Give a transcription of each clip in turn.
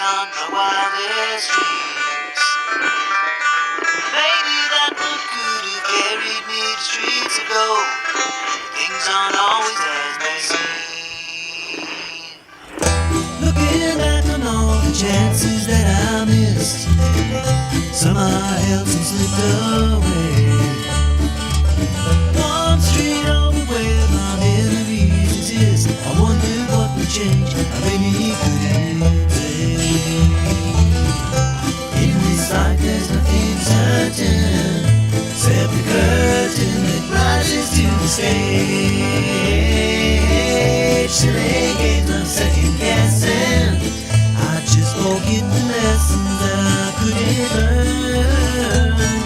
on my wildest dreams. Maybe that one could have carried me to streets of gold. Things aren't always as they seem. Looking back on all the chances that I missed, some I held, some slipped away. One street over where my memories exist, I wonder what would change, I really couldn't say. In this life there's nothing certain, except the curtain that rises to the stage. Silly games of second guessing, I just forget the lessons that I couldn't learn.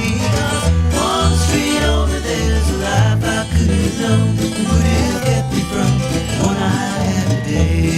Because one street over there's a life I could have known, would have kept me from the one I had today.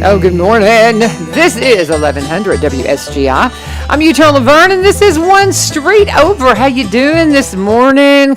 Oh, good morning. This is 1100 WSGI. I'm Utah Laverne, and this is One Street Over. How you doing this morning?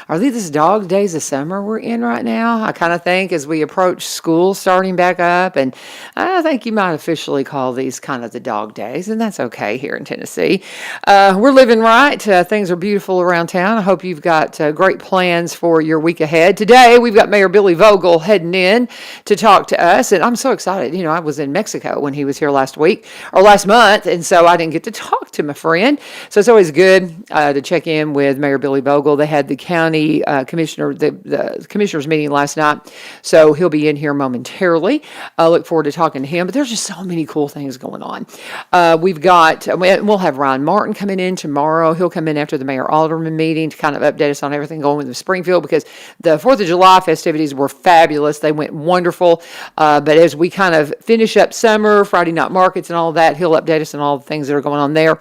Are these dog days of summer we're in right now? I kind of think as we approach school starting back up, and I think you might officially call these kind of the dog days, and that's okay here in Tennessee. We're living right. Things are beautiful around town. I hope you've got great plans for your week ahead. Today, we've got Mayor Billy Vogel heading in to talk to us, and I'm so excited. You know, I was in Mexico when he was here last month, and so I didn't get to talk to my friend. So it's always good to check in with Mayor Billy Vogel. They had the county commissioner, the commissioners meeting last night, so he'll be in here momentarily. I look forward to talking to him, but there's just so many cool things going on. We'll have Ryan Martin coming in tomorrow. He'll come in after the Mayor Alderman meeting to kind of update us on everything going with Springfield, because the 4th of July festivities were fabulous. They went wonderful, but as we kind of finish up summer, Friday night markets and all that, he'll update us on all the things that are going on there.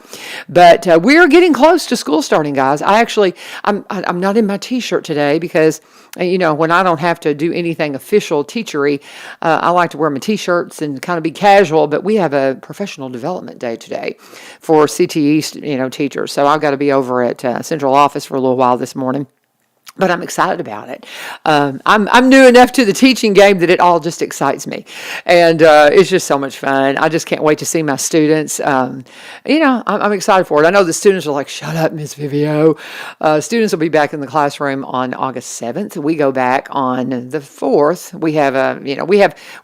But we're getting close to school starting, guys. I'm not in my t-shirt today because, you know, when I don't have to do anything official teachery, I like to wear my t-shirts and kind of be casual, but we have a professional development day today for CTE, teachers. So I've got to be over at central office for a little while this morning. But I'm excited about it. I'm new enough to the teaching game that it all just excites me. And it's just so much fun. I just can't wait to see my students. I'm excited for it. I know the students are like, shut up, Miss Vivio. Students will be back in the classroom on August 7th. We go back on the 4th. We have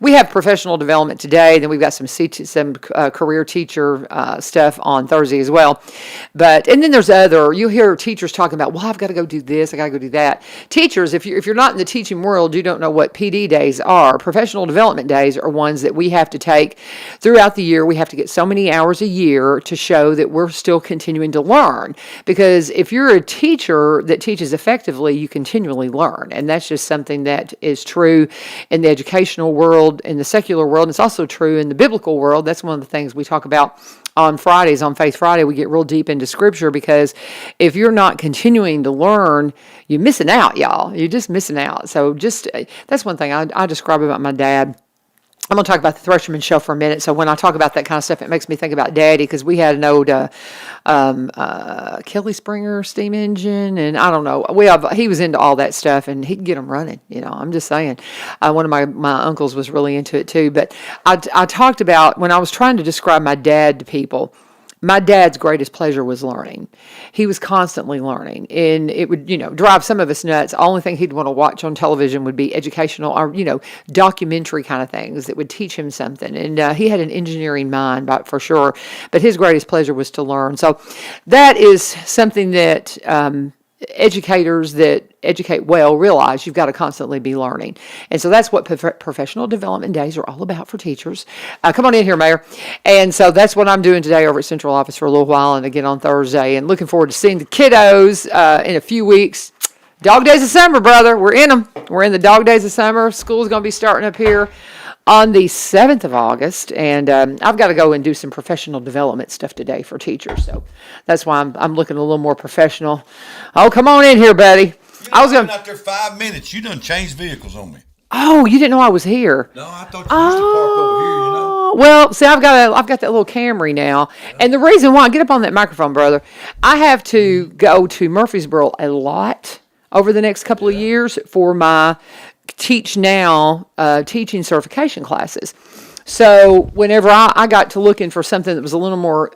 we have professional development today. Then we've got some career teacher stuff on Thursday as well. And then there's you'll hear teachers talking about, well, I've got to go do this. I got to go do that. Teachers, if you're not in the teaching world, you don't know what PD days are. Professional development days are ones that we have to take throughout the year. We have to get so many hours a year to show that we're still continuing to learn. Because if you're a teacher that teaches effectively, you continually learn. And that's just something that is true in the educational world, in the secular world. And it's also true in the biblical world. That's one of the things we talk about on Fridays, on Faith Friday. We get real deep into Scripture, because if you're not continuing to learn, you're missing out, y'all. You're just missing out. So that's one thing I describe about my dad. I'm going to talk about the Thresherman Show for a minute. So when I talk about that kind of stuff, it makes me think about Daddy, because we had an old Kelly Springer steam engine, and I don't know. He was into all that stuff, and he could get them running. I'm just saying. One of my uncles was really into it too. But I talked about, when I was trying to describe my dad to people, my dad's greatest pleasure was learning. He was constantly learning, and it would, drive some of us nuts. The only thing he'd want to watch on television would be educational or, documentary kind of things that would teach him something. And he had an engineering mind, for sure, but his greatest pleasure was to learn. So that is something that educators that educate well realize you've got to constantly be learning. And so that's what professional development days are all about for teachers. Come on in here, Mayor. And so that's what I'm doing today over at Central Office for a little while and again on Thursday, and looking forward to seeing the kiddos in a few weeks. Dog days of summer, brother. We're in them. We're in the dog days of summer. School's going to be starting up here on the 7th of August, and I've got to go and do some professional development stuff today for teachers, so that's why I'm looking a little more professional. Oh, come on in here, buddy. I was going out there 5 minutes. You done changed vehicles on me. Oh, you didn't know I was here? No, I thought you used to park over here, Well, see, I've got that little Camry now, and the reason why, get up on that microphone, brother, I have to go to Murfreesboro a lot over the next couple of years for my Teach Now teaching certification classes. So whenever I got to looking for something that was a little more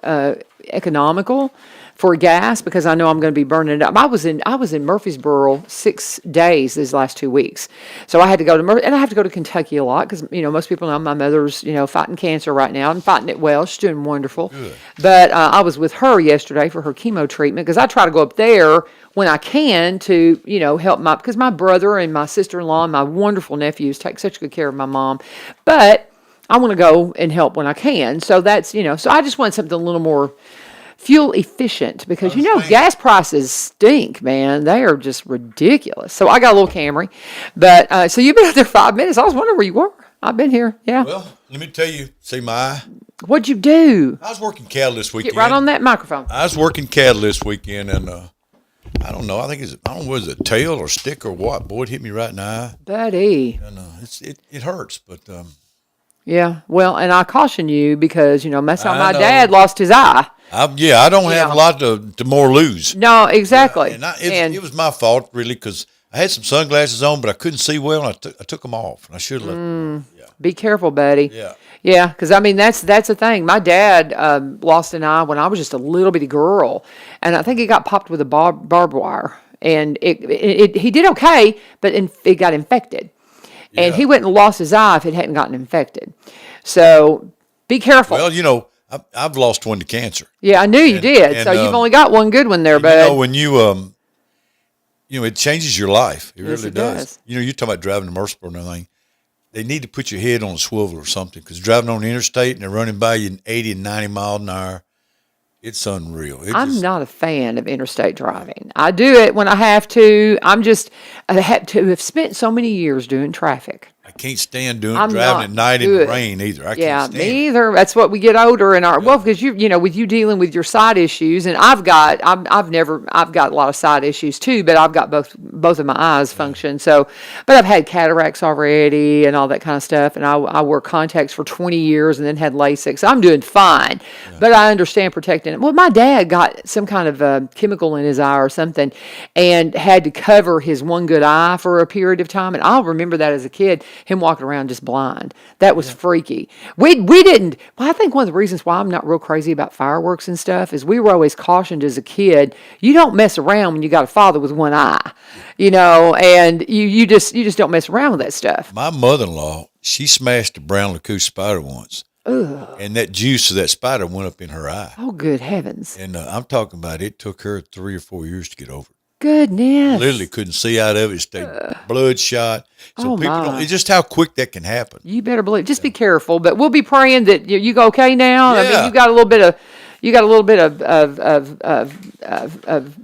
economical for gas, because I know I'm going to be burning it up. I was in Murfreesboro 6 days these last 2 weeks, so I had to go to and I have to go to Kentucky a lot because most people know my mother's fighting cancer right now and fighting it well. She's doing wonderful. Good. But I was with her yesterday for her chemo treatment because I try to go up there when I can to help because my brother and my sister-in-law and my wonderful nephews take such good care of my mom, but I want to go and help when I can. So that's so I just want something a little more fuel efficient because gas prices stink, man. They are just ridiculous. So I got a little Camry, but so you've been out there 5 minutes. I was wondering where you were. I've been here. Yeah. Well, let me tell you. See my eye. What'd you do? I was working cattle this weekend. Get right on that microphone. I was working cattle this weekend, and I don't know. I don't know was it a tail or stick or what. Boy, it hit me right in the eye. Buddy. And it hurts, but yeah. Well, and I caution you because that's how my dad lost his eye. I don't have a lot to more lose. No, exactly. Yeah, and it was my fault, really, because I had some sunglasses on, but I couldn't see well, and I took them off. And I should have left them. Yeah. Be careful, buddy. Yeah. Yeah, because, that's the thing. My dad lost an eye when I was just a little bitty girl, and I think he got popped with a barbed wire. And he did okay, but it got infected. Yeah. And he wouldn't have lost his eye if it hadn't gotten infected. So be careful. Well, I've lost one to cancer. Yeah, I knew you did. And, so you've only got one good one there, bud. When it changes your life. It really does. You're talking about driving to Murfreesboro and everything. They need to put your head on a swivel or something because driving on the interstate and they're running by you 80 and 90 miles an hour, it's unreal. I'm not a fan of interstate driving. I do it when I have to. I have spent so many years doing traffic. I can't stand driving at night in the rain either. I can't stand me either. That's what we get older in our because with you dealing with your side issues, and I've got a lot of side issues too, but I've got both of my eyes function. So, but I've had cataracts already and all that kind of stuff, and I wore contacts for 20 years and then had LASIK. So I'm doing fine, but I understand protecting it. Well, my dad got some kind of chemical in his eye or something, and had to cover his one good eye for a period of time, and I'll remember that as a kid. Him walking around just blind. That was freaky. We didn't. Well, I think one of the reasons why I'm not real crazy about fireworks and stuff is we were always cautioned as a kid. You don't mess around when you got a father with one eye, and you just don't mess around with that stuff. My mother-in-law, she smashed a brown laccoon spider once. Ugh. And that juice of that spider went up in her eye. Oh, good heavens. And I'm talking about it took her 3 or 4 years to get over it. Goodness. Literally couldn't see out of it. It stayed bloodshot. So people don't, it's just how quick that can happen. You better believe. Just be careful. But we'll be praying that you go okay now. Yeah. I mean, you got a little bit of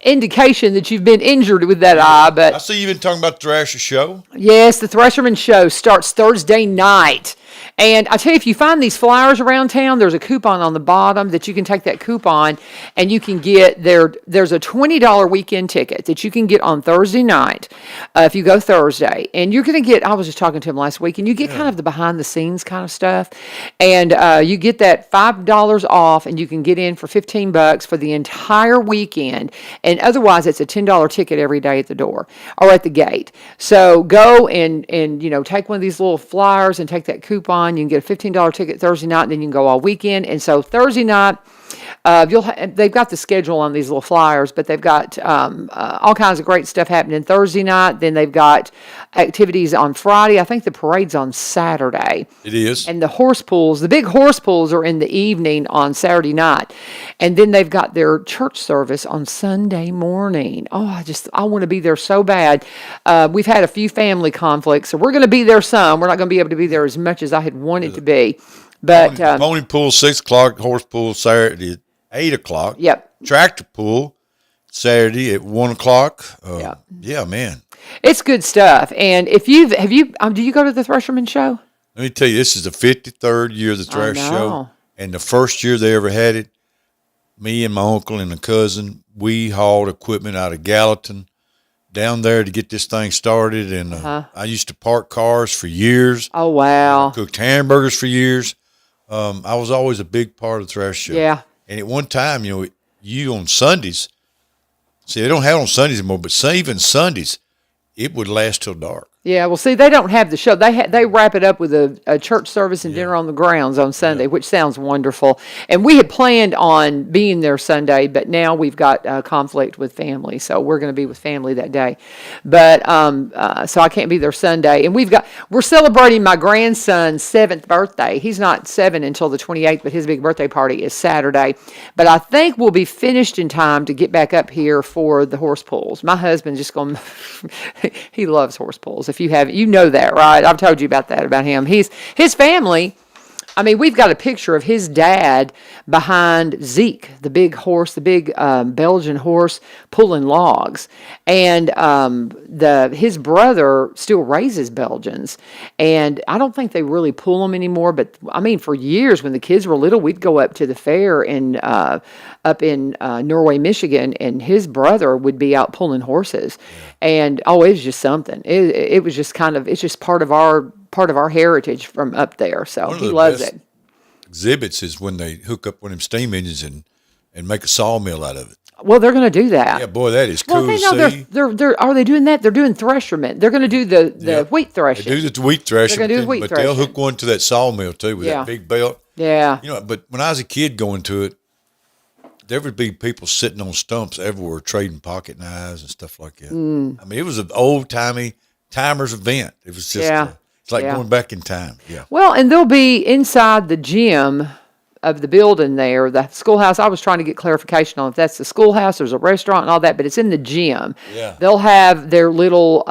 indication that you've been injured with that eye. But I see you've been talking about the Thrasher show. Yes, the Thresherman show starts Thursday night. And I tell you, if you find these flyers around town, there's a coupon on the bottom that you can take that coupon and you can get there's a $20 weekend ticket that you can get on Thursday night if you go Thursday. And you're going to get, I was just talking to him last week, and you get kind of the behind the scenes kind of stuff. And you get that $5 off, and you can get in for $15 for the entire weekend. And otherwise, it's a $10 ticket every day at the door or at the gate. So go and take one of these little flyers and take that coupon. You can get a $15 ticket Thursday night, and then you can go all weekend. And so Thursday night, They've got the schedule on these little flyers, but they've got all kinds of great stuff happening Thursday night. Then they've got activities on Friday. I think the parade's on Saturday. It is. And the big horse pulls are in the evening on Saturday night. And then they've got their church service on Sunday morning. Oh, I want to be there so bad. We've had a few family conflicts, so we're going to be there some. We're not going to be able to be there as much as I had wanted to be. But pony pool 6 o'clock, horse pool Saturday at 8 o'clock. Yep. Tractor pool Saturday at 1 o'clock. Yep. Yeah, man. It's good stuff. And if do you go to the Thresherman show? Let me tell you, this is the 53rd year of the Thrash Show. And the first year they ever had it, me and my uncle and a cousin, we hauled equipment out of Gallatin down there to get this thing started. And I used to park cars for years. Oh, wow. I cooked hamburgers for years. I was always a big part of the Thrash Show. Yeah. And at one time, you on Sundays, see, they don't have it on Sundays anymore, but even Sundays, it would last till dark. Yeah, well, see, they don't have the show. They wrap it up with a church service and dinner on the grounds on Sunday, which sounds wonderful. And we had planned on being there Sunday, but now we've got a conflict with family, so we're going to be with family that day. But so I can't be there Sunday. And we're celebrating my grandson's 7th birthday. He's not 7 until the 28th, but his big birthday party is Saturday. But I think we'll be finished in time to get back up here for the horse pulls. My husband's just going. He loves horse pulls. If you haven't, you know that, right? I've told you about him. His family. I mean, we've got a picture of his dad behind Zeke, the big horse, the big Belgian horse pulling logs, and his brother still raises Belgians, and I don't think they really pull them anymore. But I mean, for years when the kids were little, we'd go up to the fair up in Norway, Michigan, and his brother would be out pulling horses, and it was just something. It was just it's just part of our heritage from up there. So he loves it. Exhibits is when they hook up one of them steam engines and make a sawmill out of it. Well, they're going to do that. Yeah, boy, that is cool to see. Are they doing that? They're doing thresherment. They're going to do the wheat threshing. They do the wheat threshing. They're going to do wheat but threshing. they'll hook one to that sawmill too with that big belt. Yeah. But when I was a kid going to it, there would be people sitting on stumps everywhere trading pocket knives and stuff like that. I mean, it was an timers event. It was just it's like going back in time. Yeah. Well, and they'll be inside the gym of the building there, the schoolhouse. I was trying to get clarification on if that's the schoolhouse, there's a restaurant and all that, but it's in the gym. Yeah. They'll have their little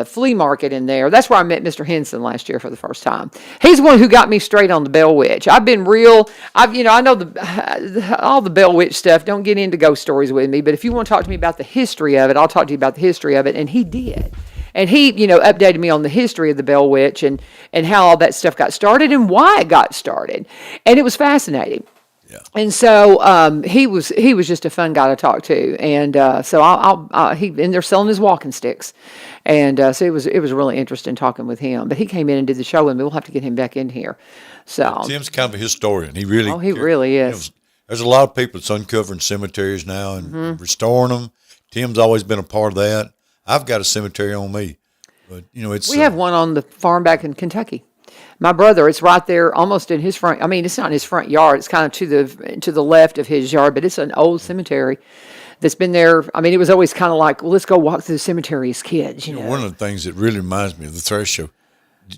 flea market in there. That's where I met Mr. Henson last year for the first time. He's the one who got me straight on the Bell Witch. I know all the Bell Witch stuff. Don't get into ghost stories with me, but if you want to talk to me about the history of it, I'll talk to you about the history of it, and he did. And he, updated me on the history of the Bell Witch and how all that stuff got started and why it got started. And it was fascinating. Yeah. And so he was just a fun guy to talk to. And so and they're selling his walking sticks. And so it was really interesting talking with him. But he came in and did the show with me. We'll have to get him back in here. So Tim's kind of a historian. He really is. There's a lot of people that's uncovering cemeteries now and restoring them. Tim's always been a part of that. I've got a cemetery on me, but we have one on the farm back in Kentucky. My brother, it's right there, almost in his front. I mean, it's not in his front yard. It's kind of to the left of his yard, but it's an old cemetery that's been there. I mean, it was always kind of like, well, let's go walk through the cemetery as kids. One of the things that really reminds me of the Thrash Show.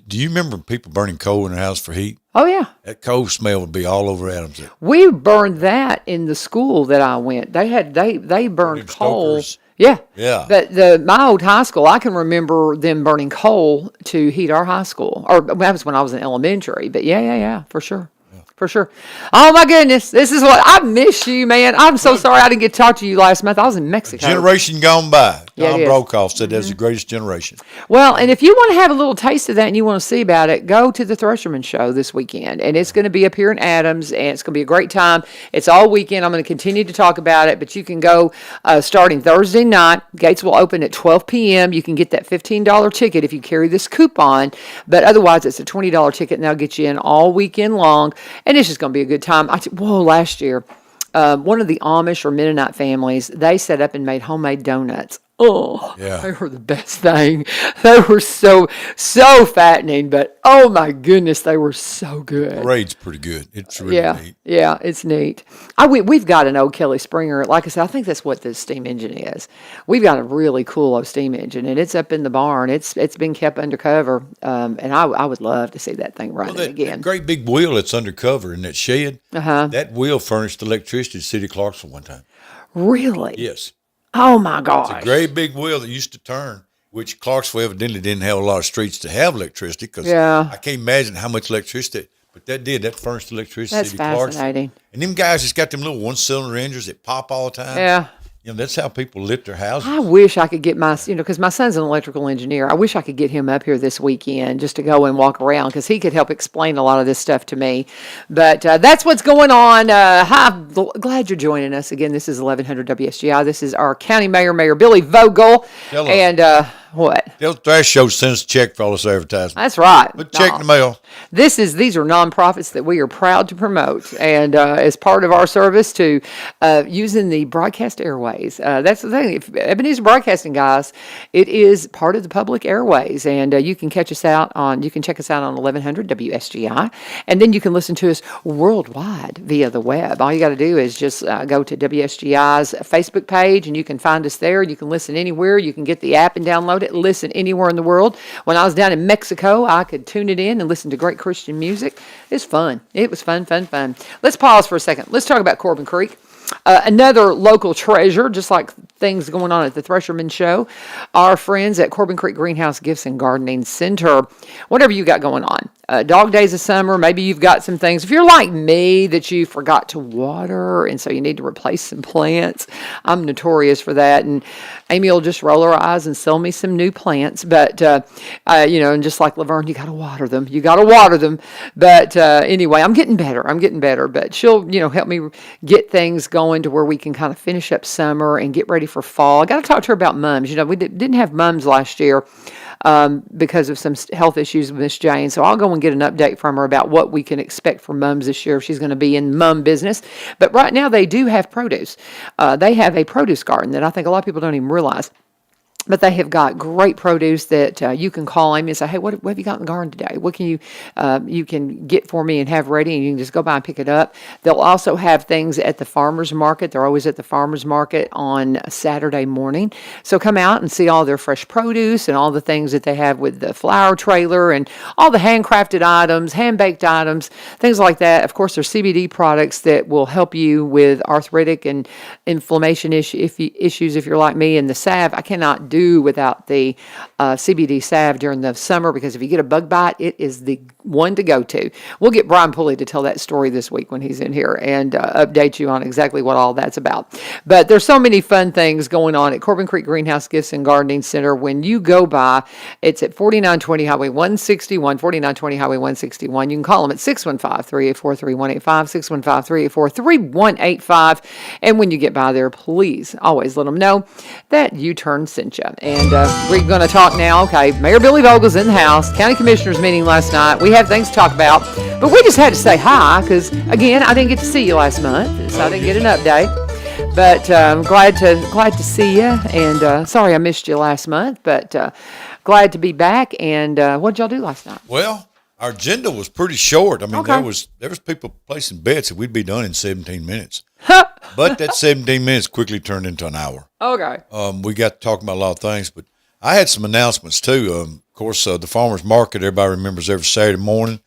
Do you remember people burning coal in their house for heat? Oh yeah, that coal smell would be all over Adams. We burned that in the school that I went. They burned coal. Stokers. Yeah. But my old high school, I can remember them burning coal to heat our high school. Or that was when I was in elementary. But yeah, for sure. For sure. Oh, my goodness. This is what I miss you, man. I'm so sorry I didn't get to talk to you last month. I was in Mexico. Generation gone by. Yeah, Tom Brokaw said that's the greatest generation. Well, and if you want to have a little taste of that and you want to see about it, go to the Thresherman show this weekend. And it's going to be up here in Adams, and it's going to be a great time. It's all weekend. I'm going to continue to talk about it, but you can go starting Thursday night. Gates will open at 12 p.m. You can get that $15 ticket if you carry this coupon, but otherwise it's a $20 ticket, and that'll get you in all weekend long. And it's just going to be a good time. Last year, one of the Amish or Mennonite families, they set up and made homemade donuts. Oh, Yeah. they were the best thing. They were so fattening, but oh my goodness, they were so good. Parade's pretty good. It's really neat. Yeah, it's neat. We've got an old Kelly Springer. Like I said, I think that's what the steam engine is. We've got a really cool old steam engine, and it's up in the barn. It's been kept undercover, and I would love to see that thing running again. That great big wheel that's undercover in that shed, Uh-huh. that wheel furnished electricity to the city of Clarksville one time. Really? Yes. Oh my gosh. It's a great big wheel that used to turn, which Clarksville evidently didn't have a lot of streets to have electricity because I can't imagine how much electricity, but that furnished electricity That's to Clarksville. fascinating. And them guys just got them little one-cylinder engines that pop all the time. Yeah. That's how people lit their houses. I wish I could get because my son's an electrical engineer. I wish I could get him up here this weekend just to go and walk around because he could help explain a lot of this stuff to me. But that's what's going on. Hi, I'm glad you're joining us again. This is 1100 WSGI. This is our county mayor, Mayor Billy Vogel. Hello. And what? Del Thrash Show sends a check for all this advertising. That's right. Put a check in the mail. These are nonprofits that we are proud to promote, and as part of our service to using the broadcast airways. That's the thing. If Ebenezer Broadcasting, guys, it is part of the public airways, and you can check us out on 1100 WSGI, and then you can listen to us worldwide via the web. All you got to do is just go to WSGI's Facebook page, and you can find us there. You can listen anywhere. You can get the app and download it. Listen anywhere in the world. When I was down in Mexico, I could tune it in and listen to great Christian music. It's fun. It was fun. Let's pause for a second. Let's talk about Corbin Creek. Another local treasure, just like things going on at the Thresherman Show, our friends at Corbin Creek Greenhouse Gifts and Gardening Center. Whatever you got going on. Dog days of summer, maybe you've got some things. If you're like me, that you forgot to water, and so you need to replace some plants, I'm notorious for that. And Amy will just roll her eyes and sell me some new plants. But, and just like Laverne, you got to water them. But anyway, I'm getting better. But she'll, help me get things going to where we can kind of finish up summer and get ready for fall. I got to talk to her about mums. We didn't have mums last year. Because of some health issues with Miss Jane. So I'll go and get an update from her about what we can expect from mums this year if she's going to be in mum business. But right now they do have produce. They have a produce garden that I think a lot of people don't even realize. But they have got great produce that you can call Amy and say, hey, what have you got in the garden today? What can you can get for me and have ready, and you can just go by and pick it up. They'll also have things at the farmer's market. They're always at the farmer's market on Saturday morning. So come out and see all their fresh produce and all the things that they have with the flower trailer and all the handcrafted items, hand-baked items, things like that. Of course, there's CBD products that will help you with arthritic and inflammation issues if you're like me. And the salve, I cannot do without the CBD salve during the summer, because if you get a bug bite, it is the one to go to. We'll get Brian Pulley to tell that story this week when he's in here and update you on exactly what all that's about. But there's so many fun things going on at Corbin Creek Greenhouse Gifts and Gardening Center. When you go by, it's at 4920 Highway 161, 4920 Highway 161. You can call them at 615-384-3185, 615-384-3185. And when you get by there, please always let them know that U-Turn sent you. And we're going to talk now. Okay, Mayor Billy Vogel's in the house. County Commissioners meeting last night. We have things to talk about, but we just had to say hi because, again, I didn't get to see you last month, so I didn't get an update. But I'm glad to see you, and sorry I missed you last month, but glad to be back. And what did y'all do last night? Well, our agenda was pretty short. I mean, there was people placing bets that we'd be done in 17 minutes. But that 17 minutes quickly turned into an hour. Okay. We got to talk about a lot of things, but I had some announcements too. Of course, the farmers market, everybody remembers every Saturday morning.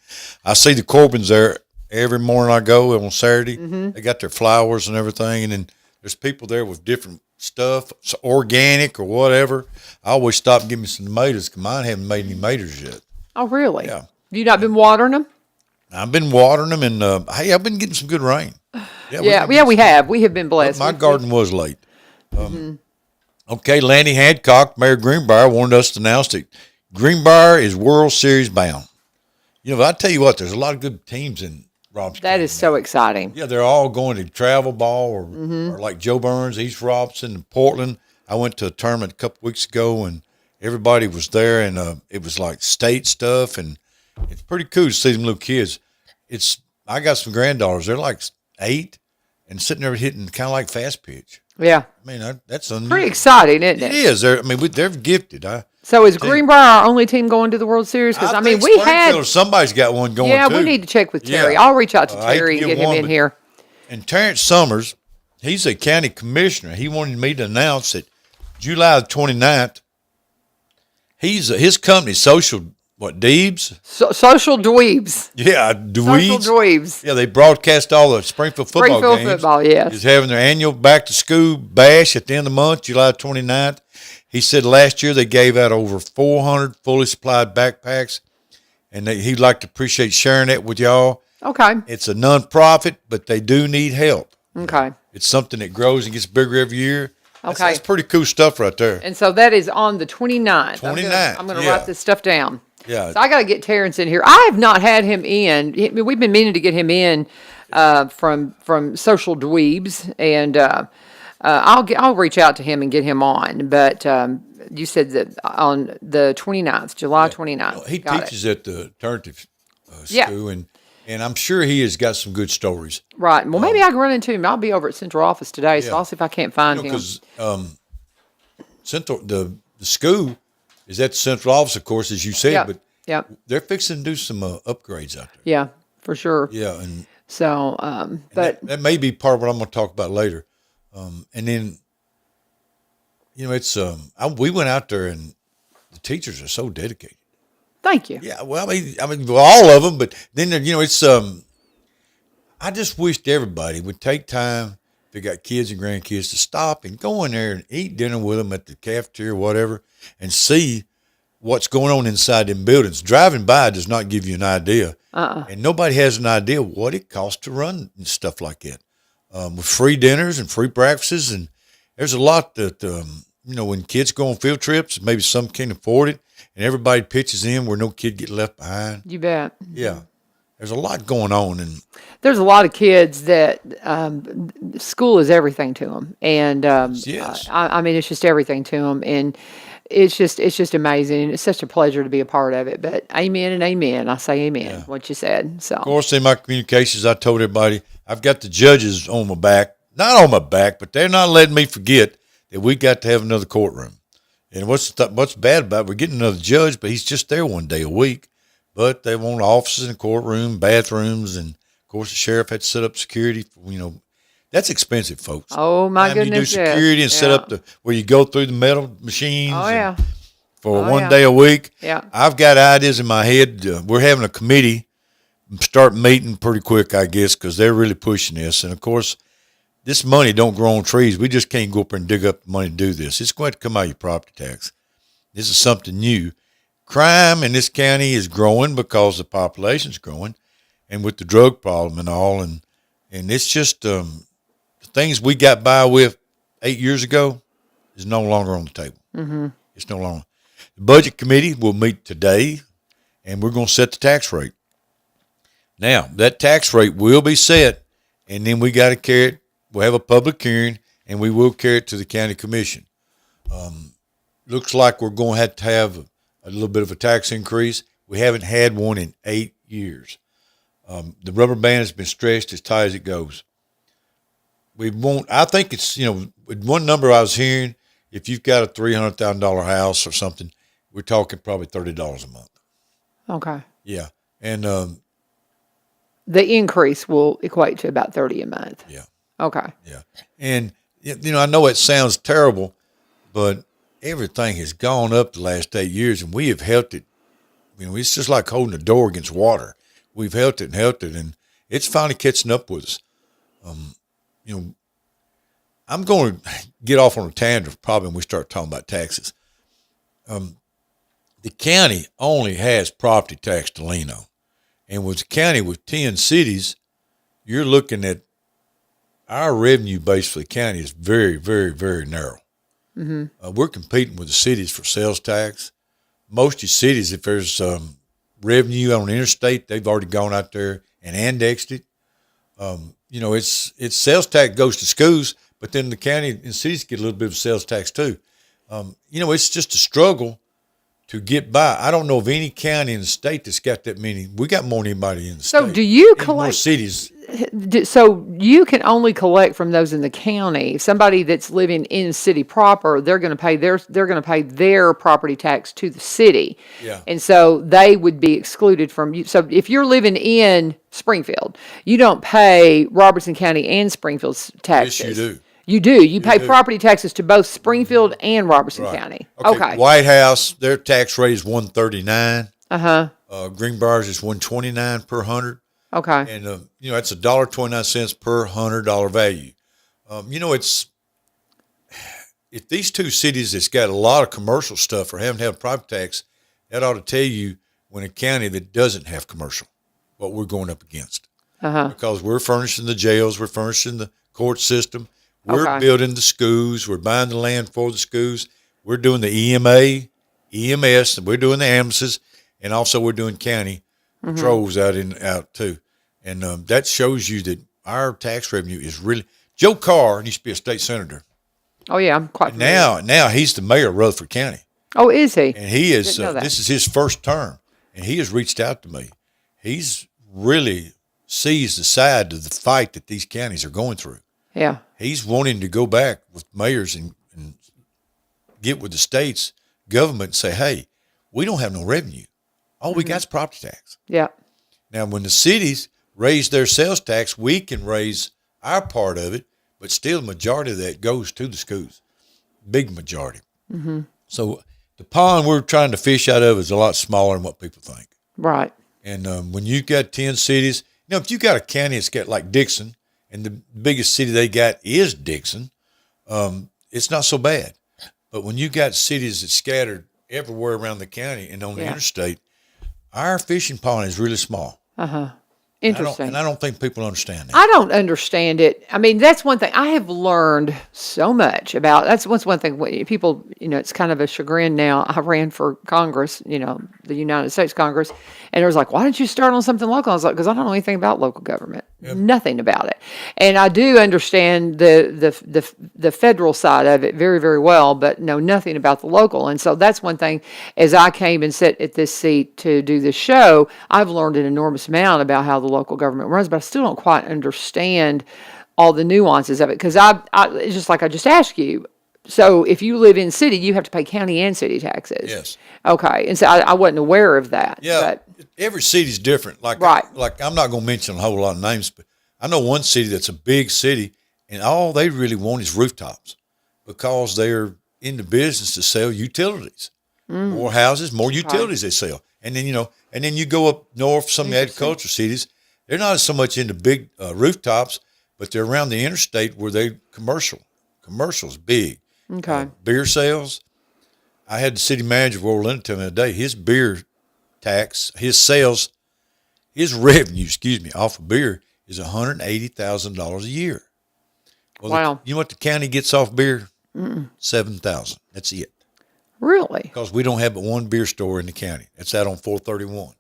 I see the Corbins there every morning I go on Saturday. Mm-hmm. They got their flowers and everything, and then there's people there with different stuff, organic or whatever. I always stop and give me some tomatoes because mine haven't made any tomatoes yet. Oh, really? Yeah. Have you not been watering them? I've been watering them, and hey, I've been getting some good rain. We have. We have been blessed. My garden was late. Okay, Lanny Hancock, Mayor Greenbrier, wanted us to announce that Greenbrier is World Series bound. I tell you what, there's a lot of good teams in Robson. That is so exciting. Yeah, they're all going to travel ball or like Joe Burns, East Robson, and Portland. I went to a tournament a couple weeks ago, and everybody was there, and it was like state stuff, and it's pretty cool to see them little kids. I got some granddaughters. They're like 8 and sitting there hitting kind of like fast pitch. Yeah. I mean, that's unusual. Pretty exciting, isn't it? It is. They're gifted. So is Greenbrier our only team going to the World Series? Because, I mean, we had... Somebody's got one going, yeah, too. we need to check with Terry. Yeah. I'll reach out to I hate Terry to and give get him one, in here. And Terrence Summers, he's a county commissioner. He wanted me to announce that July the 29th, his company, Deebs? Social Dweebs. Yeah, Social Dweebs. Yeah, they broadcast all the Springfield football games. Springfield football, yes. He's having their annual back-to-school bash at the end of the month, July 29th. He said last year they gave out over 400 fully supplied backpacks, and he'd like to appreciate sharing that with y'all. Okay. It's a nonprofit, but they do need help. Okay. It's something that grows and gets bigger every year. Okay. That's pretty cool stuff right there. And so that is on the 29th. 29th. I'm going to write this stuff down. Yeah. So I got to get Terrence in here. I have not had him in. We've been meaning to get him in from Social Dweebs, and I'll reach out to him and get him on. But you said that on the 29th, July 29th. He teaches at the alternative Yeah. school, and I'm sure he has got some good stories. Right. Well, maybe I can run into him. I'll be over at Central Office today, so I'll see if I can't find him. Because the school is at the central office, of course, as you said, but they're fixing to do some upgrades out there. Yeah, for sure. Yeah, and so, but that may be part of what I'm going to talk about later. And then, it's we went out there, and the teachers are so dedicated. Thank you. Yeah, well, I mean, all of them, but then it's I just wished everybody would take time, if they got kids and grandkids, to stop and go in there and eat dinner with them at the cafeteria or whatever, and see what's going on inside them buildings. Driving by does not give you an idea, and nobody has an idea what it costs to run and stuff like that. With free dinners and free breakfasts, and there's a lot that when kids go on field trips, maybe some can't afford it, and everybody pitches in where no kid get left behind. You bet. Yeah, there's a lot going on, and there's a lot of kids that school is everything to them, and yes. I mean it's just everything to them, and it's just amazing. It's such a pleasure to be a part of it. But amen and amen. I say amen. Yeah. What you said. So of course, in my communications, I told everybody I've got the judges on my back, not on my back, but they're not letting me forget that we got to have another courtroom. And what's bad about it, we're getting another judge, but he's just there one day a week. But they want offices and courtroom, bathrooms, and of course the sheriff had to set up security. That's expensive, folks. Oh my goodness! You do security and set up where you go through the metal machines. Oh yeah. For one day a week. Yeah. I've got ideas in my head. We're having a committee start meeting pretty quick, I guess, because they're really pushing this. And of course, this money don't grow on trees. We just can't go up there and dig up the money to do this. It's going to come out of your property tax. This is something new. Crime in this county is growing because the population's growing, and with the drug problem and all, and it's just the things we got by with 8 years ago is no longer on the table. Mm-hmm. It's no longer. The budget committee will meet today, and we're going to set the tax rate. Now, that tax rate will be set, and then we got to carry it. We'll have a public hearing, and we will carry it to the county commission. Looks like we're going to have a little bit of a tax increase. We haven't had one in 8 years. The rubber band has been stretched as tight as it goes. I think it's, one number I was hearing, if you've got a $300,000 house or something, we're talking probably $30 a month. Okay. Yeah. And the increase will equate to about $30 a month. Yeah. Okay. Yeah. And, I know it sounds terrible, but everything has gone up the last 8 years, and we have helped it. It's just like holding a door against water. We've helped it, and it's finally catching up with us. I'm going to get off on a tangent probably when we start talking about taxes. The county only has property tax to lean on. And with a county with 10 cities, you're looking at our revenue base for the county is very, very, very narrow. Mm-hmm. We're competing with the cities for sales tax. Most of the cities, if there's revenue on the interstate, they've already gone out there and indexed it. It's sales tax goes to schools, but then the county and cities get a little bit of sales tax too. It's just a struggle to get by. I don't know of any county in the state that's got that many. We got more than anybody in the state. So do you collect more cities? So you can only collect from those in the county. Somebody that's living in the city proper, they're going to pay their property tax to the city. Yeah. And so they would be excluded from you. So if you're living in Springfield, you don't pay Robertson County and Springfield's taxes. Yes, you do. You do. You pay do. property taxes to both Springfield and Robertson Right. County. Okay. Okay. White House, their tax rate is 139. Uh-huh. Greenbriers is 129 per 100. Okay. And, that's $1.29 per $100 value. If these two cities that's got a lot of commercial stuff or haven't had a property tax, that ought to tell you when a county that doesn't have commercial, what we're going up against. Uh-huh. Because we're furnishing the jails, we're furnishing the court system, we're Okay. building the schools, we're buying the land for the schools, we're doing the EMA, EMS, and we're doing the ambulances, and also we're doing county patrols out too. And that shows you that our tax revenue is really. Joe Carr used to be a state senator. Oh, yeah. I'm quite familiar. Now he's the mayor of Rutherford County, Oh, is he? and he is. Didn't know that. This is his first term, and he has reached out to me. He's really sees the side of the fight that these counties are going through. Yeah. He's wanting to go back with mayors and get with the state's government and say, hey, we don't have no revenue. All we got is property tax. Yeah. Now, when the cities raise their sales tax, we can raise our part of it, but still the majority of that goes to the schools, big majority. Mm-hmm. So the pond we're trying to fish out of is a lot smaller than what people think. Right. And when you've got 10 cities, if you got a county that's got like Dixon, and the biggest city they got is Dixon, it's not so bad. But when you got cities that scattered everywhere around the county and on the interstate, our fishing pond is really small. Uh-huh. Interesting. And I don't think people understand that. I don't understand it. I mean, that's one thing I have learned so much about. That's one thing people, it's kind of a chagrin now. I ran for Congress, the United States Congress, and it was like, why didn't you start on something local? I was like, because I don't know anything about local government, nothing about it. And I do understand the federal side of it very, very well, but know nothing about the local. And so that's one thing. As I came and sat at this seat to do this show, I've learned an enormous amount about how the local government runs, but I still don't quite understand all the nuances of it because it's just like I just asked you. So if you live in city, you have to pay county and city taxes. Yes. Okay, and so I wasn't aware of that. Yeah, but, every city's different. Like I'm not going to mention a whole lot of names, but I know one city that's a big city, and all they really want is rooftops because they're in the business to sell utilities. More houses, more utilities they sell. And then you go up north, some of the agriculture cities, they're not so much into big rooftops, but they're around the interstate where they commercial's big. Okay. Beer sales. I had the city manager of Orlando tell me the other day, his beer tax, his revenue, off of beer is $180,000 a year. Well, wow. You know what the county gets off beer? $7,000. That's it. Really? Because we don't have but one beer store in the county. It's out on 431.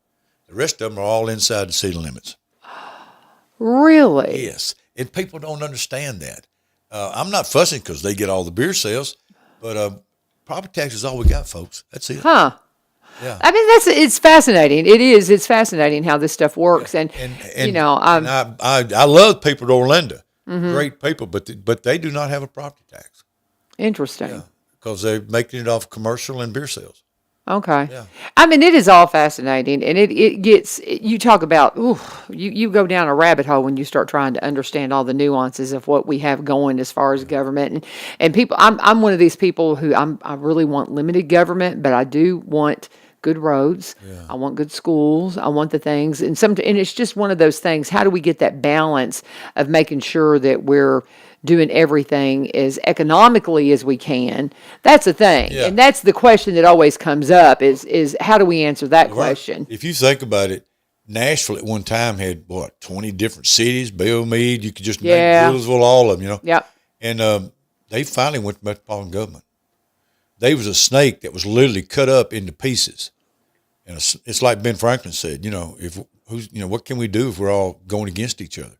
The rest of them are all inside the city limits. Really? Yes. And people don't understand that. I'm not fussing because they get all the beer sales, but property tax is all we got, folks. That's it. Huh. Yeah. I mean, it's fascinating. It is. It's fascinating how this stuff works. And I love people at Orlando. Great people, but they do not have a property tax. Interesting. Yeah. Because they're making it off commercial and beer sales. Okay. Yeah. I mean, it is all fascinating, and it gets, you talk about, you go down a rabbit hole when you start trying to understand all the nuances of what we have going as far as government. And people, I'm one of these people who I really want limited government, but I do want good roads. Yeah. I want good schools. I want the things. And it's just one of those things. How do we get that balance of making sure that we're doing everything as economically as we can? That's the thing. Yeah. And that's the question that always comes up is how do we answer that question? If you think about it, Nashville at one time had 20 different cities, Bellmead, you could just name Wheelersville, all of them, Yeah. And they finally went to metropolitan government. There was a snake that was literally cut up into pieces. And it's like Ben Franklin said, what can we do if we're all going against each other?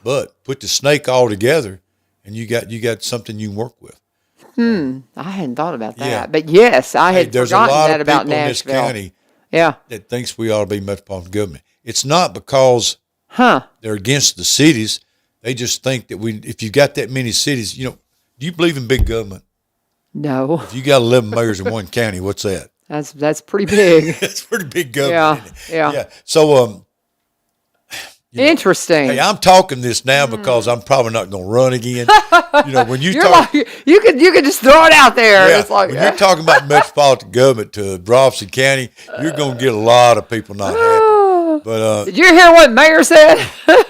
But put the snake all together, and you got something you can work with. I hadn't thought about that, yeah. But yes, I had forgotten that about Nashville. There's a lot of people in this county that thinks we ought to be metropolitan government. It's not because They're against the cities. They just think that if you got that many cities, do you believe in big government? No. If you got 11 mayors in one county, what's that? That's pretty big. That's pretty big government. Yeah. So, interesting. Hey, I'm talking this now because I'm probably not going to run again. When you you could just throw it out there. Yeah, It's like, when you're talking about metropolitan government to Robinson County, you're going to get a lot of people not happy. But did you hear what Mayor said?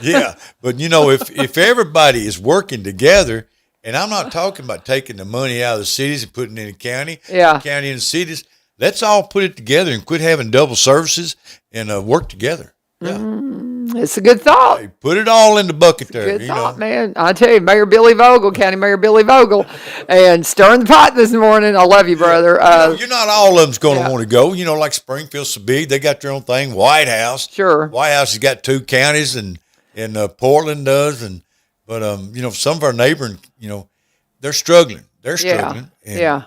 yeah, but if everybody is working together, and I'm not talking about taking the money out of the cities and putting it in the county, Yeah. the county and the cities. Let's all put it together and quit having double services and work together. Yeah. It's a good thought. Hey, put it all in the bucket there. Good thought, man. I tell you, Mayor Billy Vogel, County Mayor Billy Vogel, and stirring the pot this morning. I love you, brother. You're not all of them's going to want to go. Like Springfield's so big, they got their own thing. White House, Sure. White House has got 2 counties, and Portland does, but some of our neighboring, they're struggling. They're struggling. And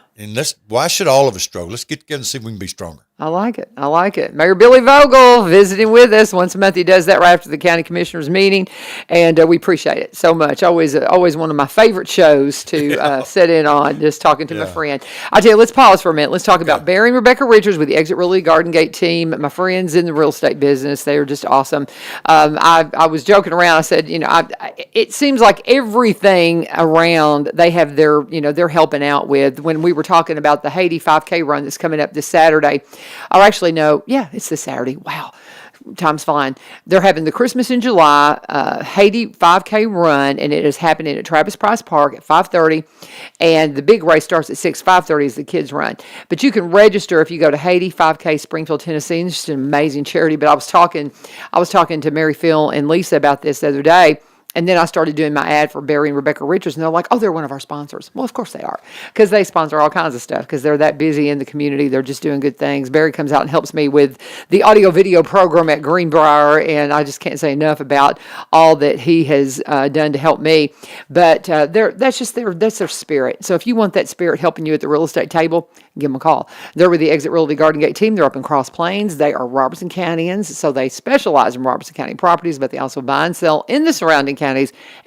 why should all of us struggle? Let's get together and see if we can be stronger. I like it. Mayor Billy Vogel visiting with us once a month. He does that right after the county commissioners meeting, and we appreciate it so much. Always one of my favorite shows to sit in on, just talking to my friend. I tell you, let's pause for a minute. Let's talk about Barry and Rebecca Richards with the Exit Realty Garden Gate team. My friends in the real estate business, they are just awesome. I was joking around. I said, it seems like everything around they have they're helping out with. When we were talking about the Haiti 5K run that's coming up this Saturday. Or actually, no, it's this Saturday. Wow, time's flying. They're having the Christmas in July Haiti 5K run, and it is happening at Travis Price Park at 5:30. And the big race starts at 5:30 as the kids run. But you can register if you go to Haiti 5K Springfield, Tennessee. It's just an amazing charity. But I was talking to Mary Phil and Lisa about this the other day. And then I started doing my ad for Barry and Rebecca Richards, and they're like, oh, they're one of our sponsors. Well, of course they are, because they sponsor all kinds of stuff, because they're that busy in the community. They're just doing good things. Barry comes out and helps me with the audio-video program at Greenbrier, and I just can't say enough about all that he has done to help me. But that's their spirit. So if you want that spirit helping you at the real estate table, give them a call. They're with the Exit Realty Garden Gate team. They're up in Cross Plains. They are Robertson Countyans, so they specialize in Robertson County properties, but they also buy and sell in the surrounding counties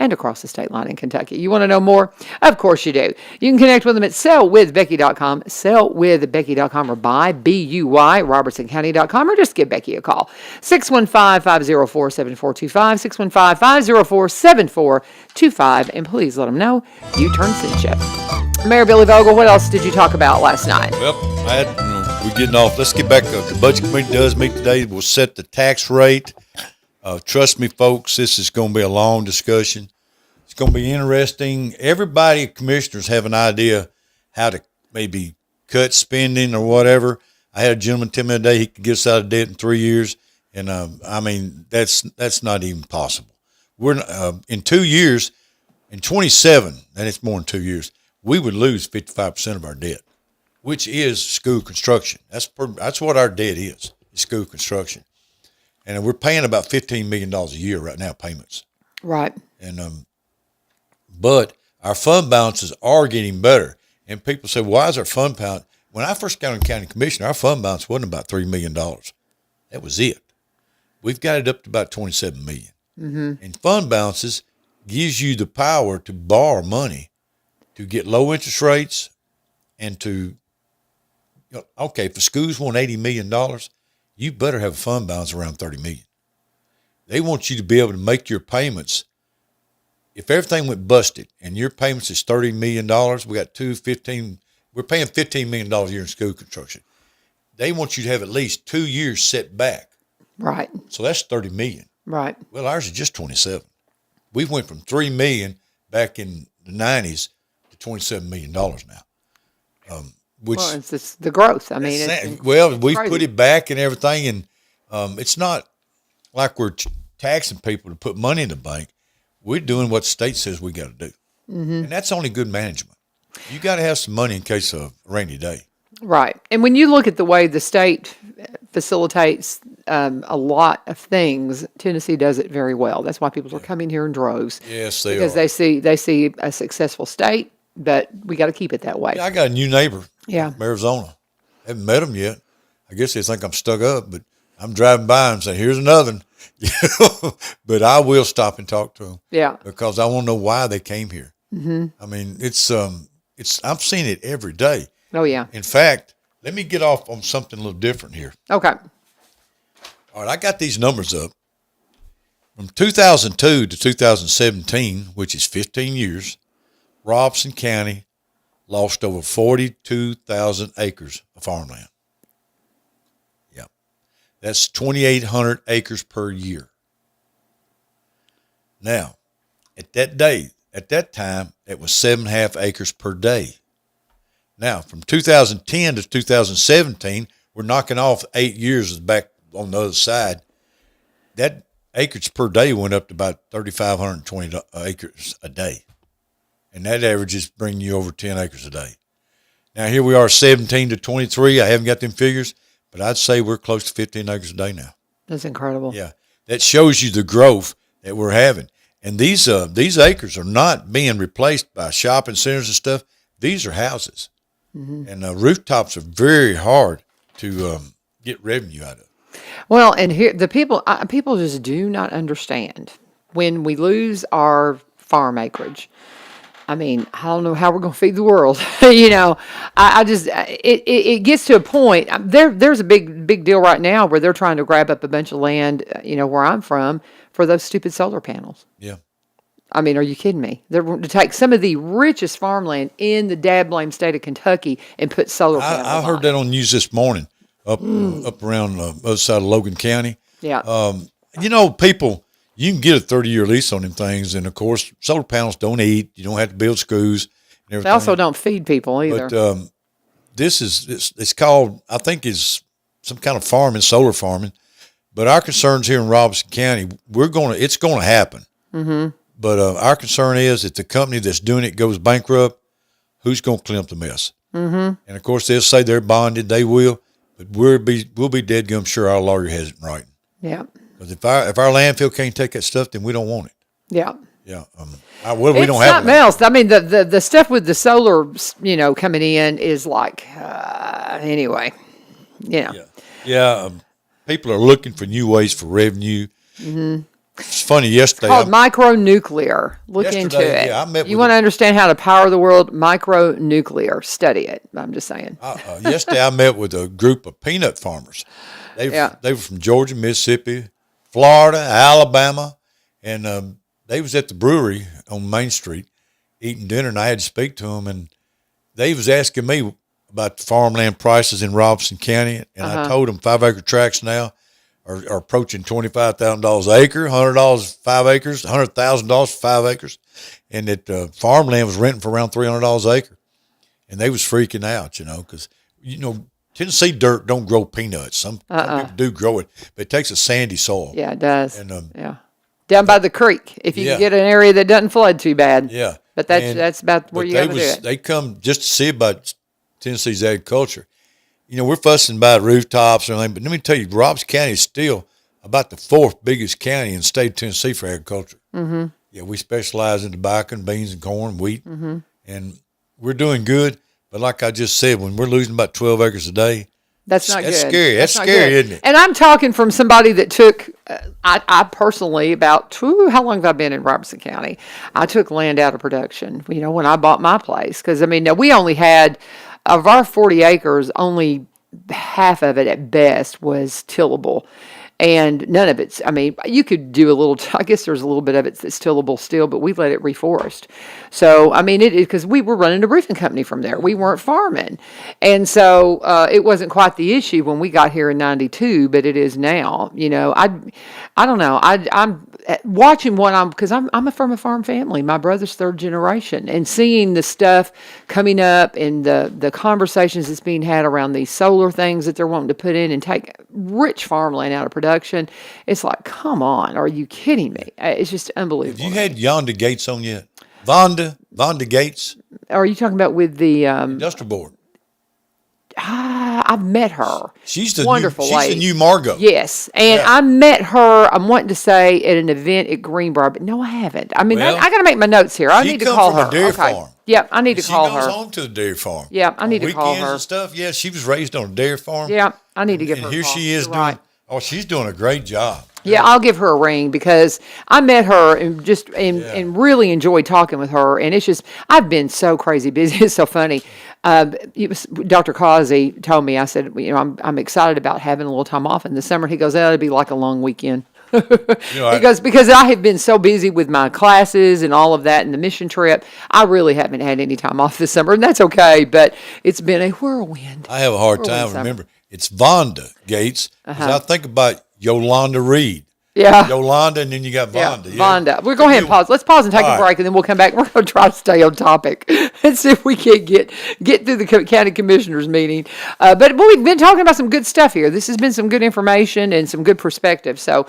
and across the state line in Kentucky. You want to know more? Of course you do. You can connect with them at sellwithbecky.com, sellwithbecky.com, or buy, B-U-Y, robertsoncounty.com, or just give Becky a call. 615-504-7425, 615-504-7425, and please let them know U-Turn sent you. Mayor Billy Vogel, what else did you talk about last night? Well, we're getting off. Let's get back. The budget committee does meet today. We'll set the tax rate. Trust me, folks, this is going to be a long discussion. It's going to be interesting. Everybody, commissioners, have an idea how to maybe cut spending or whatever. I had a gentleman tell me today he could get us out of debt in 3 years, and that's not even possible. We're in 2 years, in 27, and it's more than 2 years, we would lose 55% of our debt, which is school construction. That's what our debt is school construction. And we're paying about $15 million a year right now, payments. Right. And but our fund balances are getting better. And people say, why is our fund balance? When I first got on county commission, our fund balance wasn't about $3 million. That was it. We've got it up to about $27 million. Mm-hmm. And fund balances gives you the power to borrow money to get low interest rates and to, if schools want $80 million, you better have a fund balance around $30 million. They want you to be able to make your payments. If everything went busted and your payments is $30 million, we're paying $15 million a year in school construction. They want you to have at least 2 years set back. Right. So that's $30 million. Right. Well, ours is just 27. We went from $3 million back in the 90s to $27 million now. It's just the growth. We've put it back and everything, and it's not like we're taxing people to put money in the bank. We're doing what the state says we got to do, and that's only good management. You got to have some money in case of a rainy day. Right, and when you look at the way the state facilitates a lot of things, Tennessee does it very well. That's why people are coming here in droves. Yes, they because are. they see a successful state, but we got to keep it that way. Yeah, I got a new neighbor. Yeah. From Arizona. Haven't met him yet. I guess they think I'm stuck up, but I'm driving by and saying, here's another one. But I will stop and talk to them. Yeah. Because I want to know why they came here. Mm-hmm. I mean, it's I've seen it every day. Oh, yeah. In fact, let me get off on something a little different here. Okay. All right, I got these numbers up. From 2002 to 2017, which is 15 years, Robeson County lost over 42,000 acres of farmland. Yeah. That's 2,800 acres per year. Now, at that time, it was 7.5 acres per day. Now, from 2010 to 2017, we're knocking off 8 years back on the other side. That acreage per day went up to about 3,520 acres a day. And that average is bringing you over 10 acres a day. Now, here we are, 17 to 23. I haven't got them figures, but I'd say we're close to 15 acres a day now. That's incredible. Yeah. That shows you the growth that we're having. And these acres are not being replaced by shopping centers and stuff. These are houses. Mm-hmm. And rooftops are very hard to get revenue out of. Well, and here the people just do not understand when we lose our farm acreage. I mean, I don't know how we're going to feed the world. I just it gets to a point. There's a big deal right now where they're trying to grab up a bunch of land, where I'm from, for those stupid solar panels. Yeah. I mean, are you kidding me? They're going to take some of the richest farmland in the dad-blame state of Kentucky and put solar panels I heard that on news this morning up around the other side of Logan County. Yeah. People, you can get a 30-year lease on them things, and, of course, solar panels don't eat. You don't have to build screws and everything. They also don't feed people either. But it's called, I think it's some kind of farming, solar farming. But our concerns here in Robeson County, it's going to happen. Mm-hmm. But our concern is if the company that's doing it goes bankrupt, who's going to clean up the mess? Mm-hmm. And, of course, they'll say they're bonded. They will. But we'll be dead gum sure our lawyer has it in writing. Yeah. Because if our landfill can't take that stuff, then we don't want it. Yeah. Yeah. We don't have something else. I mean, the stuff with the solar, coming in is like, anyway, Yeah. Yeah. People are looking for new ways for revenue. Mm-hmm. It's funny. Yesterday, it's called micronuclear. Look into it. Yeah, you want to understand how to power the world? Micronuclear. Study it. I'm just saying. Yesterday, I met with a group of peanut farmers. They were from Georgia, Mississippi, Florida, Alabama, and they was at the brewery on Main Street eating dinner, and I had to speak to them, and they was asking me about the farmland prices in Robeson County, and I told them 5-acre tracts now are approaching $25,000 an acre, $100 for 5 acres, $100,000 for 5 acres, and that farmland was renting for around $300 an acre, and they was freaking out, because Tennessee dirt don't grow peanuts. Some people do grow it, but it takes a sandy soil. Yeah, it does. And down by the creek, if you can get an area that doesn't flood too bad. Yeah, but that's about where you got to do it. They come just to see about Tennessee's agriculture. We're fussing about rooftops and everything, but let me tell you, Robeson County is still about the 4th biggest county in the state of Tennessee for agriculture. Mm-hmm. Yeah, we specialize in tobacco, and beans, and corn, and wheat, and we're doing good. But like I just said, when we're losing about 12 acres a day, that's not good. That's scary. That's not scary, good. Isn't it? And I'm talking from somebody that took, I personally, how long have I been in Robeson County? I took land out of production, when I bought my place. Because, we only had, of our 40 acres, only half of it at best was tillable. And none of it's, you could do a little, I guess there's a little bit of it that's tillable still, but we let it reforest. So, because we were running a roofing company from there. We weren't farming. And so it wasn't quite the issue when we got here in 92, but it is now. I don't know. I'm watching because I'm from a farm family. My brother's 3rd generation. And seeing the stuff coming up and the conversations that's being had around these solar things that they're wanting to put in and take rich farmland out of production. It's like, come on, are you kidding me? It's just unbelievable. Have you had Yonda Gates on yet? Vonda Gates? Are you talking about with the Industrial Board? I've met her. She's the wonderful new, lady. She's the new Margot. Yes, and I met her. I'm wanting to say at an event at Greenbrier, but no, I haven't. I got to make my notes here. I need to call her. She comes from a dairy farm. Yep, I need to call her. She goes home to the dairy farm. Yeah, I need to call her. Weekends and stuff. Yeah, she was raised on a dairy farm. Yeah, I need to get her. And here she is doing. Right. Oh, she's doing a great job. Yeah, I'll give her a ring because I met her and really enjoyed talking with her. And it's just, I've been so crazy busy. It's so funny. Dr. Causey told me, I said, I'm excited about having a little time off in the summer. He goes, it'll be like a long weekend. He goes, because I have been so busy with my classes and all of that and the mission trip, I really haven't had any time off this summer. And that's okay, but it's been a whirlwind. I have a hard time. Remember, it's Vonda Gates. 'Cause I think about Yolanda Reed. Yeah. Yolanda, and then you got Vonda. Yeah, Vonda. We're going to pause. Let's pause and take a break, and then we'll come back. We're going to try to stay on topic and see if we can get through the county commissioners meeting. But we've been talking about some good stuff here. This has been some good information and some good perspective. So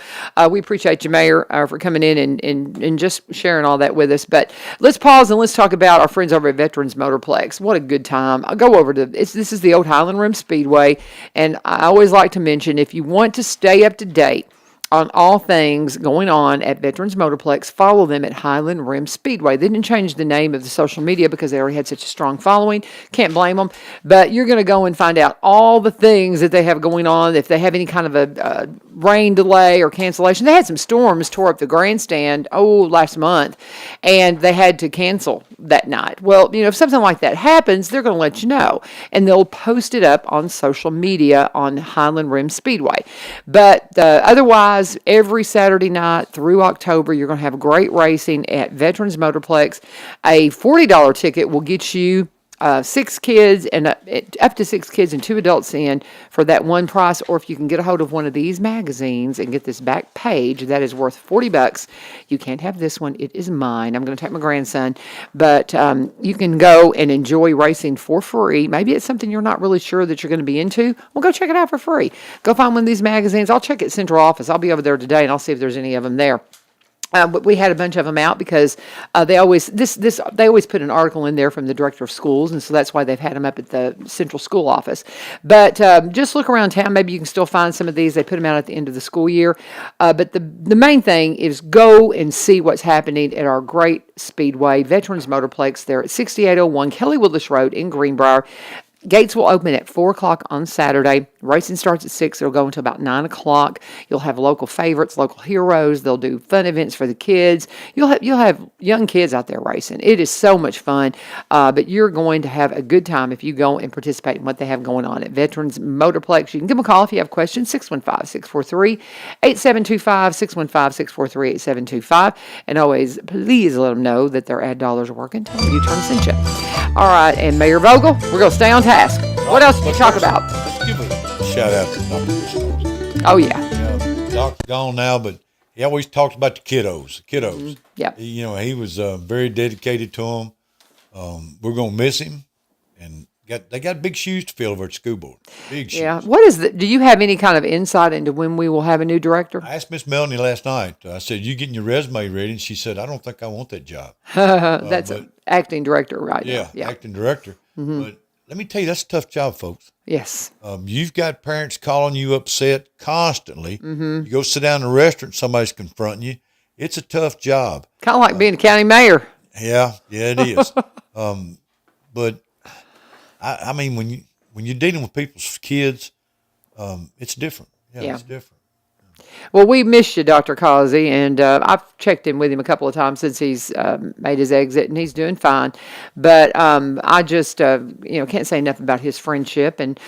we appreciate you, Mayor, for coming in and just sharing all that with us. But let's pause and let's talk about our friends over at Veterans Motorplex. What a good time. I'll go over to this is the old Highland Rim Speedway, and I always like to mention, if you want to stay up to date on all things going on at Veterans Motorplex, follow them at Highland Rim Speedway. They didn't change the name of the social media because they already had such a strong following. Can't blame them. But you're going to go and find out all the things that they have going on. If they have any kind of a rain delay or cancellation. They had some storms tore up the grandstand, last month, and they had to cancel that night. Well, if something like that happens, they're going to let you know. And they'll post it up on social media on Highland Rim Speedway. But otherwise, every Saturday night through October, you're going to have great racing at Veterans Motorplex. A $40 ticket will get you 6 kids and up to 6 kids and 2 adults in for that one price. Or if you can get a hold of one of these magazines and get this back page, that is worth $40. You can't have this one. It is mine. I'm going to take my grandson. But you can go and enjoy racing for free. Maybe it's something you're not really sure that you're going to be into. Well, go check it out for free. Go find one of these magazines. I'll check at Central Office. I'll be over there today and I'll see if there's any of them there. But we had a bunch of them out because they always put an article in there from the director of schools, and so that's why they've had them up at the central school office. But just look around town. Maybe you can still find some of these. They put them out at the end of the school year. But the main thing is go and see what's happening at our great speedway, Veterans Motorplex. They're at 6801 Kelly Willis Road in Greenbrier. Gates will open at 4 o'clock on Saturday. Racing starts at 6. It'll go until about 9 o'clock. You'll have local favorites, local heroes. They'll do fun events for the kids. You'll have young kids out there racing. It is so much fun, but you're going to have a good time if you go and participate in what they have going on at Veterans Motorplex. You can give them a call if you have questions, 615-643-8725, 615-643-8725. And always, please let them know that their ad dollars are working. Tell them U-Turn sent you. All right, and Mayor Vogel, we're going to stay on task. What else did you talk about? Let's give a shout out to Dr. Stokes. Oh, yeah. Doc's gone now, but he always talked about the kiddos. Mm-hmm. Yeah. He was very dedicated to them. We're going to miss him. And they got big shoes to fill over at school board. Big shoes. Yeah. Do you have any kind of insight into when we will have a new director? I asked Miss Melanie last night. I said, you getting your resume ready? And she said, I don't think I want that job. That's acting director right now. Yeah, acting director. Mm-hmm. But let me tell you, that's a tough job, folks. Yes. You've got parents calling you upset constantly. Mm-hmm. You go sit down in a restaurant, somebody's confronting you. It's a tough job. Kind of like being a county mayor. Yeah, it is. But I mean, when you're dealing with people's kids, it's different. Yeah, it's different. Well, we miss you, Dr. Causey, and I've checked in with him a couple of times since he's made his exit, and he's doing fine. But I just, can't say enough about his friendship, and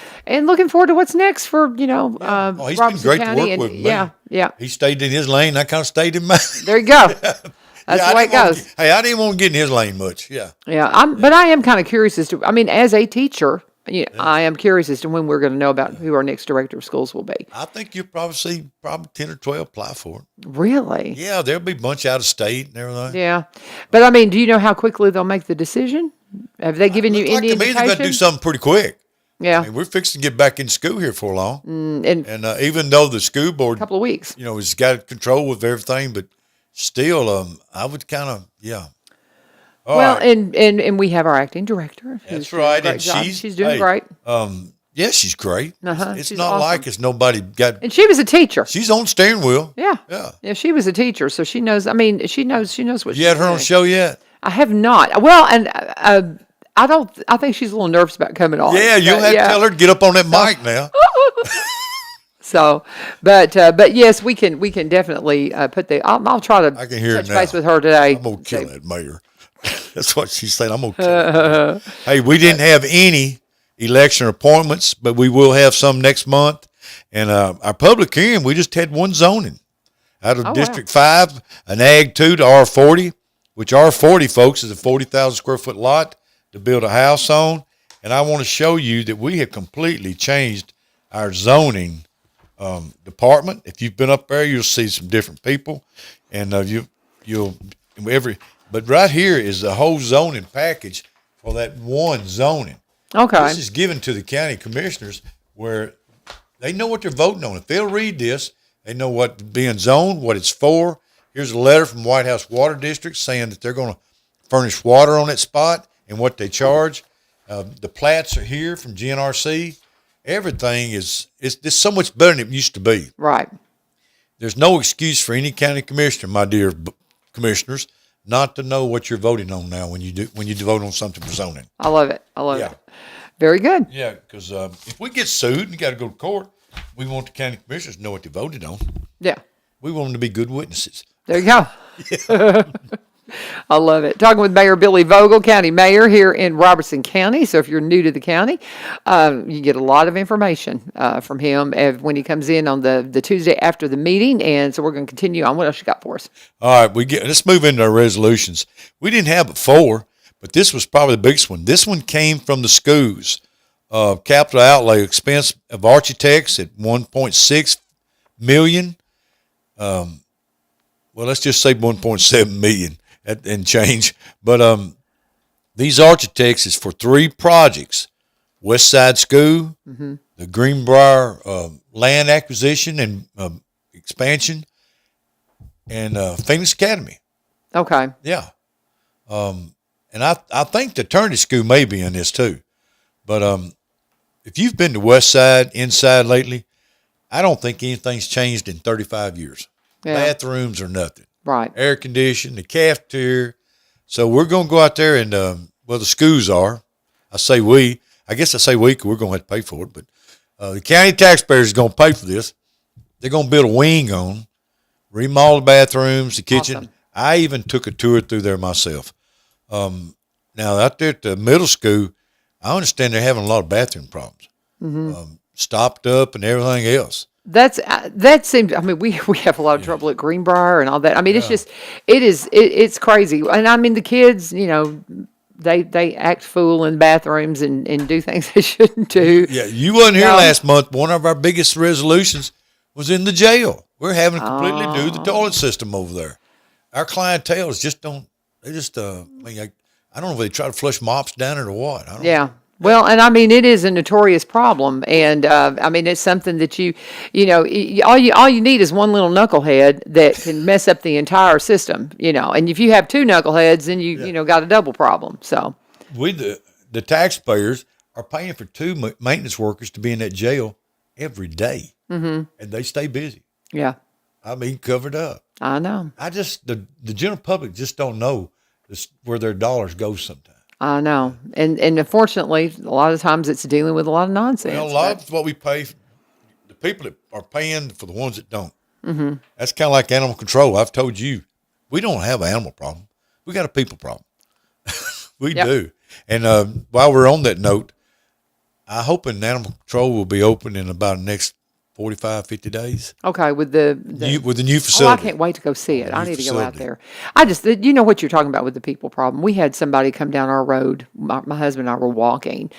looking forward to what's next for, he's Robeson been great County. to work with. Yeah. He stayed in his lane. I kind of stayed in mine. There you go. That's the way it goes. I didn't want to get in his lane much. Yeah. Yeah. But I am kind of curious as to, as a teacher, I am curious as to when we're going to know about who our next director of schools will be. I think you'll probably see 10 or 12 apply for it. Really? Yeah, there'll be a bunch out of state and everything. Yeah. But, do you know how quickly they'll make the decision? Have they given you any indication? To me, they're going to do something pretty quick. Yeah. We're fixing to get back in school here for long. And even though the school board, a couple of weeks, has got control with everything, but still, I would kind of, All well, right. and we have our acting director. That's right. And she's doing great. Yeah, she's great. Uh-huh. It's She's not awesome. like it's nobody got. And she was a teacher. She's on steering wheel. Yeah. Yeah. She was a teacher, so she knows. She knows what. You had her on the show yet? I have not. Well, and I don't. I think she's a little nervous about coming on. Yeah, you'll have to tell her to get up on that mic now. So, but yes, we can definitely put the. I'll try to I can hear touch it now. base with her today. I'm going to kill that mayor. That's what she's saying. I'm going to kill that. Hey, we didn't have any election appointments, but we will have some next month. And our public hearing, we just had one zoning out of District 5, an Ag 2 to R40, which R40, folks, is a 40,000 square foot lot to build a house on. And I want to show you that we have completely changed our zoning department. If you've been up there, you'll see some different people, and But right here is the whole zoning package for that one zoning. Okay. This is given to the county commissioners where they know what they're voting on. If they'll read this, they know what being zoned, what it's for. Here's a letter from White House Water District saying that they're going to furnish water on that spot and what they charge. The plats are here from GNRC. Everything is so much better than it used to be. Right. There's no excuse for any county commissioner, my dear commissioners, not to know what you're voting on now when you vote on something for zoning. I love it. Very good. Yeah, because if we get sued and you got to go to court, we want the county commissioners to know what they voted on. Yeah. We want them to be good witnesses. There you go. Yeah. I love it. Talking with Mayor Billy Vogel, County Mayor here in Robertson County. So if you're new to the county, you get a lot of information from him when he comes in on the Tuesday after the meeting. And so we're going to continue on. What else you got for us? All right, let's move into our resolutions. We didn't have but 4, but this was probably the biggest one. This one came from the schools. Capital outlay expense of architects at $1.6 million. Well, let's just say $1.7 million. And change. But these architects is for 3 projects: West Side School, the Greenbrier land acquisition and expansion, and Phoenix Academy. Okay. Yeah. And I think the Trinity School may be in this too. But if you've been to West Side, inside lately, I don't think anything's changed in 35 years. Yeah. Bathrooms or nothing. Right. Air conditioning, the cafeteria. So we're going to go out there and, the schools are. I say we because we're going to have to pay for it. But the county taxpayers are going to pay for this. They're going to build a wing on, remodel the bathrooms, the kitchen. Awesome. I even took a tour through there myself. Now, out there at the middle school, I understand they're having a lot of bathroom problems. Stopped up and everything else. That seems. I mean, we have a lot of trouble at Greenbrier and all that. I mean, it's just it's crazy. And I mean, the kids, they act fool in bathrooms and do things they shouldn't do. Yeah, you wasn't here last month. One of our biggest resolutions was in the jail. We're having to completely do the toilet system over there. Our clientele just don't. They just. I don't know if they try to flush mops down it or what. I don't know. Well, and I mean, it is a notorious problem, and I mean, it's something that all you need is one little knucklehead that can mess up the entire system, and if you have 2 knuckleheads, then you got a double problem. So the taxpayers are paying for 2 maintenance workers to be in that jail every day, and they stay busy. Yeah, I mean, covered up. I know. The general public just don't know where their dollars go sometimes. I know. And unfortunately, a lot of times it's dealing with a lot of nonsense. Well, a lot of what we pay, the people that are paying for the ones that don't. Mm-hmm. That's kind of like animal control. I've told you, we don't have an animal problem. We got a people problem. We do. And while we're on that note, I hope an animal control will be open in about the next 45, 50 days. Okay, with the new facility. I can't wait to go see it. I need to go out there. I just, what you're talking about with the people problem. We had somebody come down our road. My husband and I were walking,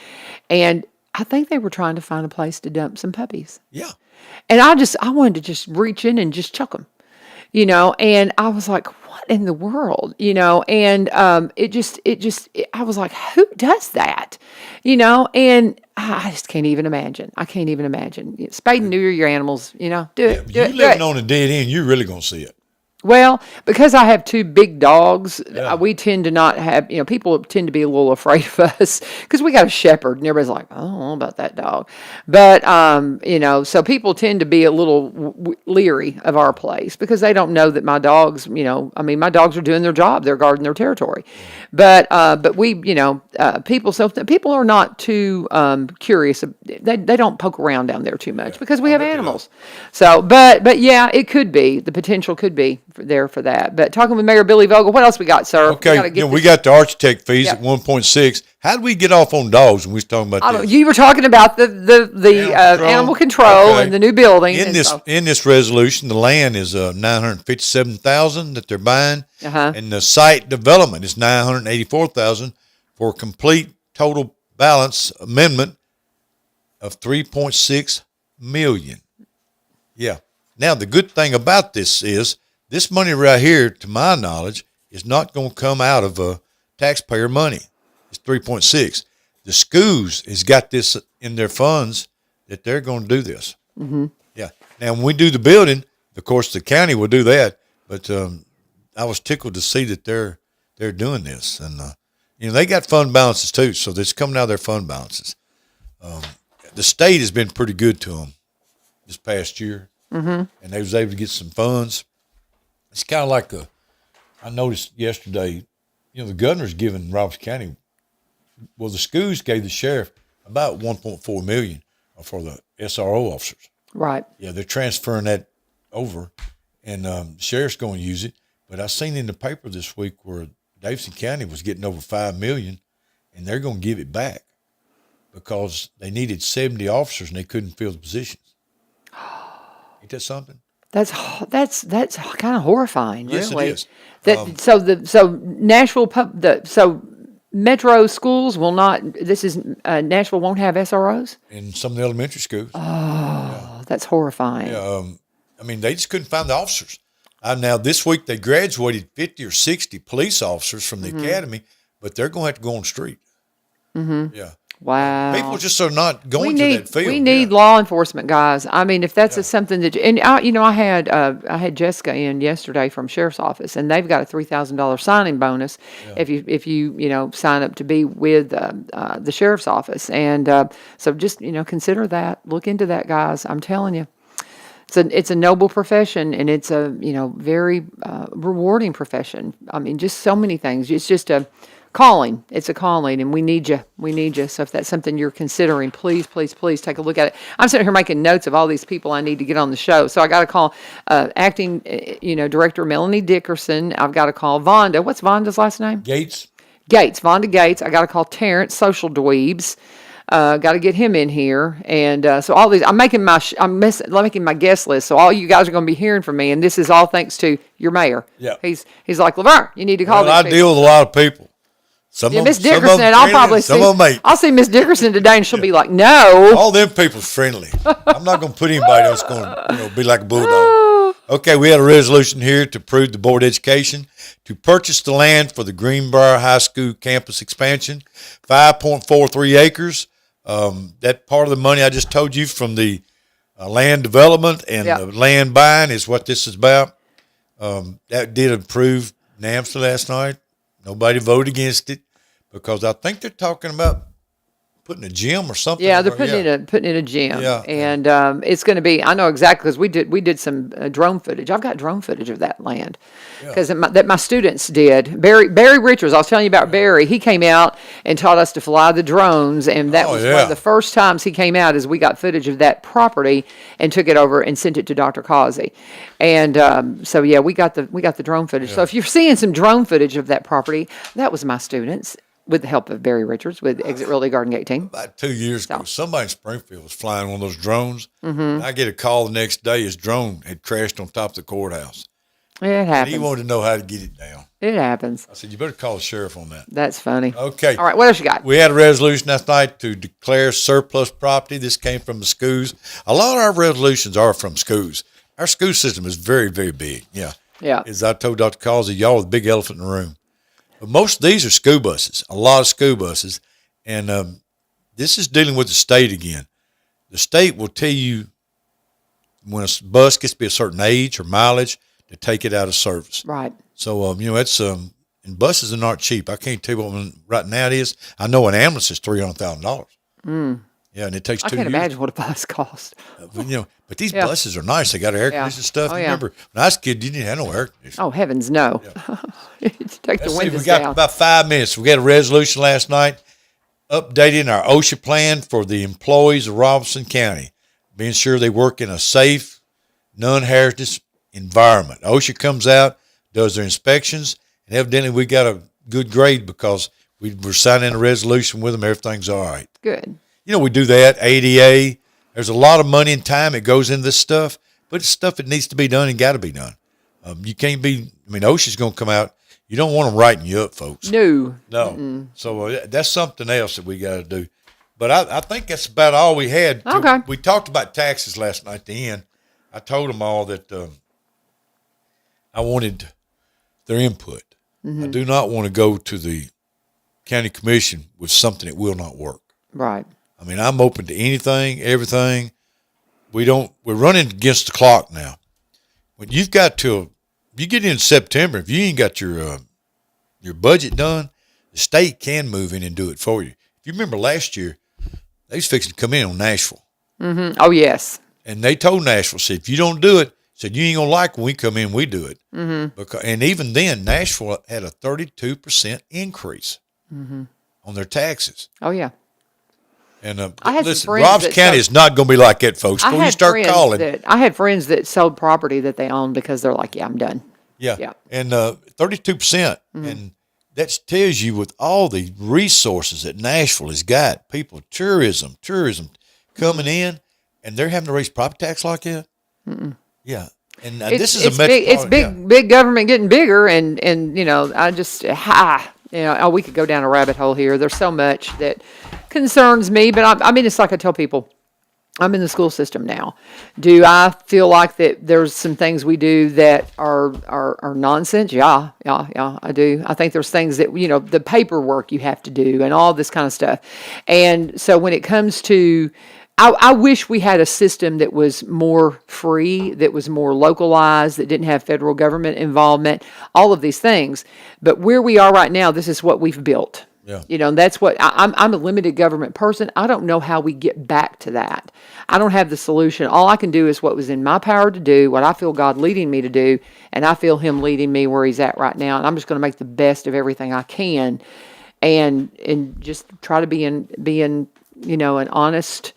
and I think they were trying to find a place to dump some puppies. Yeah. And I wanted to just reach in and just chuck them, and I was like, what in the world, and I was like, who does that, and I just can't even imagine. I can't even imagine. Spade and neuter your animals, do it. You living on a dead end, you're really going to see it. Well, because I have two big dogs, Yeah. we tend to not have, people tend to be a little afraid of us because we got a shepherd and everybody's like, I don't know about that dog. But, so people tend to be a little leery of our place because they don't know that my dogs, my dogs are doing their job. They're guarding their territory. But we, people are not too curious. They don't poke around down there too much because we have animals. So, but yeah, it could be. The potential could be there for that. But talking with Mayor Billy Vogel, what else we got, sir? Okay, we got the architect fees at 1.6. How did we get off on dogs when we was talking about this? You were talking about the animal control and the new building. In this resolution, the land is $957,000 that they're buying, and the site development is $984,000 for a complete total balance amendment of $3.6 million. Yeah. Now the good thing about this is this money right here, to my knowledge, is not going to come out of taxpayer money. It's 3.6. The schools has got this in their funds that they're going to do this. Mm-hmm. Yeah. Now, when we do the building, of course, the county will do that. But I was tickled to see that they're doing this, and they got fund balances too, so it's coming out of their fund balances. The state has been pretty good to them this past year, and they was able to get some funds. It's kind of like I noticed yesterday, the governor's giving Roberts County. Well, the schools gave the sheriff about $1.4 million for the SRO officers. Right. Yeah, they're transferring that over, and the sheriff's going to use it. But I seen in the paper this week where Davidson County was getting over $5 million, and they're going to give it back because they needed 70 officers and they couldn't fill the positions. Ain't that something? That's kind of horrifying. Yes, really. it is. So Metro schools will not. Nashville won't have SROs In some of the elementary schools. Oh, that's horrifying. Yeah, they just couldn't find the officers. Now, this week they graduated 50 or 60 police officers from the academy, but they're going to have to go on the street. Mm-hmm. Yeah. Wow. People just are not going to that field. We need law enforcement guys. I mean, if that's something that, I had Jessica in yesterday from Sheriff's Office, and they've got a $3,000 signing bonus if you sign up to be with the Sheriff's Office, and so just consider that, look into that, guys. I'm telling you. It's a noble profession, and it's a very rewarding profession. I mean, just so many things. It's just a calling. It's a calling, and we need you. We need you. So if that's something you're considering, please, please, please take a look at it. I'm sitting here making notes of all these people I need to get on the show. So I got to call acting, director Melanie Dickerson. I've got to call Vonda. What's Vonda's last name? Gates. Vonda Gates. I got to call Terrence, Social Dweebs. Got to get him in here, and so all these. I'm making my guest list. So all you guys are going to be hearing from me, and this is all thanks to your mayor. Yeah, he's like, Laverne, you need to call. I deal with a lot of people. Miss Dickerson, I'll see Miss Dickerson today, and she'll be like, no. All them people's friendly. I'm not going to put anybody that's going to be like a bulldog. Okay, we had a resolution here to approve the Board of Education to purchase the land for the Greenbrier High School campus expansion, 5.43 acres. That part of the money I just told you from the land development and the land buying is what this is about. That did approve NAMSA last night. Nobody voted against it because I think they're talking about putting a gym or something. Yeah, they're putting in a gym. Yeah. And it's going to be. I know exactly because we did some drone footage. I've got drone footage of that land because that my students did. Barry Richards. I was telling you about Barry. He came out and taught us to fly the drones, and that was one of the first times he came out. Is we got footage of that property and took it over and sent it to Dr. Causey. And we got the drone footage. Yeah. So if you're seeing some drone footage of that property, that was my students. With the help of Barry Richards with Exit Realty Garden Gate team. About 2 years ago, somebody in Springfield was flying one of those drones. Mm-hmm. And I get a call the next day, his drone had crashed on top of the courthouse. It happens. And he wanted to know how to get it down. It happens. I said, you better call the sheriff on that. That's funny. Okay. All right, what else you got? We had a resolution last night to declare surplus property. This came from the schools. A lot of our resolutions are from schools. Our school system is very, very big. Yeah. Yeah. As I told Dr. Causey, y'all are the big elephant in the room. But most of these are school buses, a lot of school buses. And this is dealing with the state again. The state will tell you when a bus gets to be a certain age or mileage to take it out of service. Right. So, that's, and buses are not cheap. I can't tell you what one right now it is. I know an ambulance is $300,000. Yeah, and it takes 2 I can't years. imagine what a bus costs. But these buses are nice. They got air conditioning stuff. Oh, You yeah. remember when I was a kid, you didn't have no air conditioning. Oh, heavens, no. Take the Let's see, windows we got down. about 5 minutes. We got a resolution last night updating our OSHA plan for the employees of Robinson County, being sure they work in a safe, non-hazardous environment. OSHA comes out, does their inspections, and evidently we got a good grade because we're signing a resolution with them. Everything's all right. Good. We do that, ADA. There's a lot of money and time that goes into this stuff, but it's stuff that needs to be done and got to be done. You can't be, OSHA's going to come out. You don't want them writing you up, folks. No. No. Mm-mm. So that's something else that we got to do. But I think that's about all we had. Okay. We talked about taxes last night at the end. I told them all that I wanted their input. I do not want to go to the county commission with something that will not work. Right. I'm open to anything, everything. We're running against the clock now. When you get in September, if you ain't got your budget done, the state can move in and do it for you. If you remember last year, they was fixing to come in on Nashville. Mm-hmm. Oh, yes. And they told Nashville, said, if you don't do it, said, you ain't going to like when we come in, we do it. Mm-hmm. And even then, Nashville had a 32% increase on their taxes. Oh, yeah. And I had some listen, friends Robinson that County is not going to be like that, folks. Before you start calling. I had friends that sold property that they owned because they're like, yeah, I'm done. Yeah. Yeah. And 32%. And that tells you with all the resources that Nashville has got, people, tourism coming in, and they're having to raise property tax like that. Yeah. And this is a metropolitan. Big government getting bigger. And I just, we could go down a rabbit hole here. There's so much that concerns me, but it's like I tell people, I'm in the school system now. Do I feel like that there's some things we do that are nonsense? Yeah, I do. I think there's things that, the paperwork you have to do and all this kind of stuff. And so when it comes to, I wish we had a system that was more free, that was more localized, that didn't have federal government involvement, all of these things. But where we are right now, this is what we've built. Yeah. And that's what I'm a limited government person. I don't know how we get back to that. I don't have the solution. All I can do is what was in my power to do, what I feel God leading me to do, and I feel Him leading me where He's at right now. And I'm just going to make the best of everything I can, and just try to be an honest,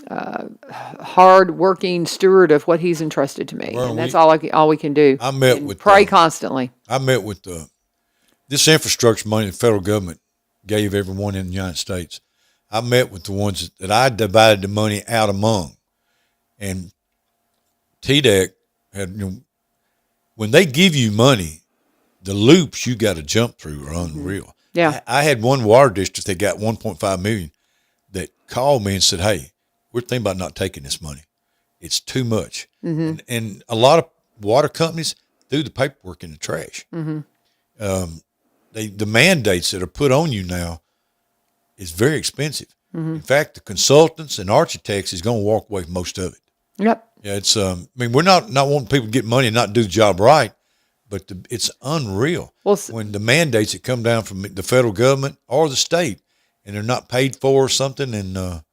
hard-working steward of what He's entrusted to me. Well, and that's all we can do. I met and with pray constantly. I met with this infrastructure money the federal government gave everyone in the United States. I met with the ones that I divided the money out among, and TDEC had. When they give you money, the loops you got to jump through are unreal. Yeah. I had one water district that got $1.5 million that called me and said, "Hey, we're thinking about not taking this money. It's too much." And a lot of water companies threw the paperwork in the trash. The mandates that are put on you now is very expensive. In fact, the consultants and architects is going to walk away with most of it. Yep. Yeah, it's. We're not wanting people to get money and not do the job right, but it's unreal when the mandates that come down from the federal government or the state, and they're not paid for or something, and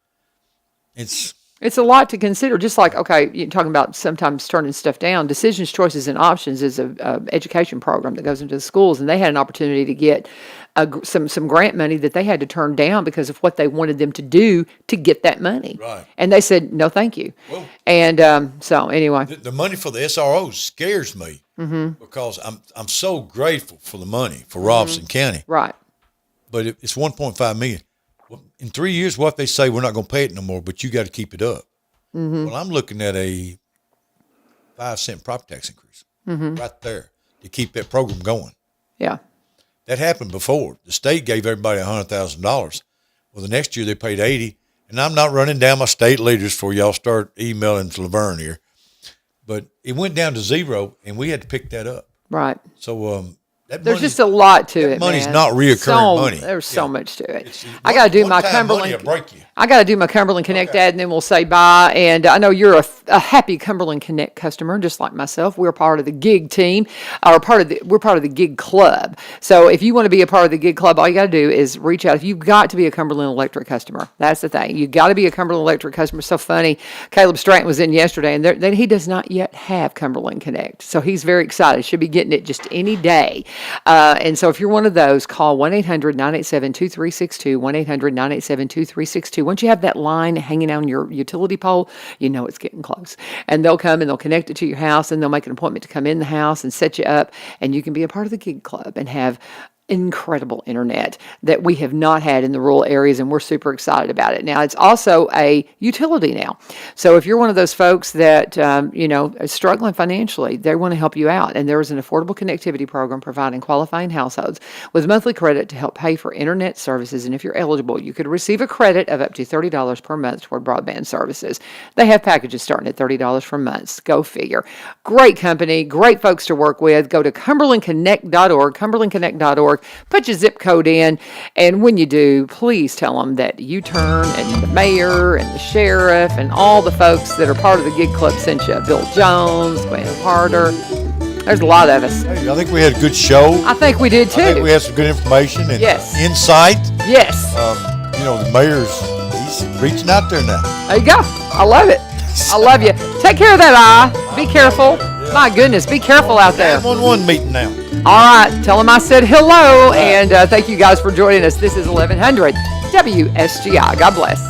it's a lot to consider. Just like, okay, you're talking about sometimes turning stuff down. Decisions, Choices, and Options is a education program that goes into the schools, and they had an opportunity to get some grant money that they had to turn down because of what they wanted them to do to get that money. Right. And they said, no, thank you. Well, and so anyway. The money for the SROs scares me because I'm so grateful for the money for Robinson County. Right. But it's $1.5 million. Well, in 3 years, what if they say we're not going to pay it no more, but you got to keep it up? Well, I'm looking at a 5-cent property tax increase right there to keep that program going. Yeah. That happened before. The state gave everybody $100,000. Well, the next year they paid $80,000, and I'm not running down my state leaders for y'all start emailing to Laverne here, but it went down to zero, and we had to pick that up. Right. So There's just a lot to it. Money's man. not reoccurring money. There's so much to it. It's- I got to do one my time money Cumberland. will break you. I got to do my Cumberland Connect ad, and then we'll say bye. And I know you're a happy Cumberland Connect customer, just like myself. We're part of the gig team, or we're part of the gig club. So if you want to be a part of the gig club, all you got to do is reach out. If you've got to be a Cumberland Electric customer, that's the thing. You got to be a Cumberland Electric customer. So funny. Caleb Stratton was in yesterday, and he does not yet have Cumberland Connect, so he's very excited. Should be getting it just any day. And so if you're one of those, call 1-800-987-2362. 1-800-987-2362. Once you have that line hanging on your utility pole, you know it's getting close. And they'll come and they'll connect it to your house, and they'll make an appointment to come in the house and set you up, and you can be a part of the gig club and have incredible internet that we have not had in the rural areas, and we're super excited about it. Now, it's also a utility now. So if you're one of those folks that, is struggling financially, they want to help you out. And there is an affordable connectivity program providing qualifying households with monthly credit to help pay for internet services. And if you're eligible, you could receive a credit of up to $30 per month toward broadband services. They have packages starting at $30 for months. Go figure. Great company, great folks to work with. Go to cumberlandconnect.org, cumberlandconnect.org. Put your zip code in, and when you do, please tell them that U-Turn and the mayor and the sheriff and all the folks that are part of the gig club sent you. Bill Jones, Gwen Harder. There's a lot of us. Hey, I think we had a good show. I think we did too. I think we had some good information and insight. Yes. The mayor's, he's reaching out there now. There you go. I love it. I love you. Take care of that eye. Be careful. My goodness, be careful out there. 911 meeting now. All right, tell them I said hello, and thank you guys for joining us. This is 1100 WSGI. God bless.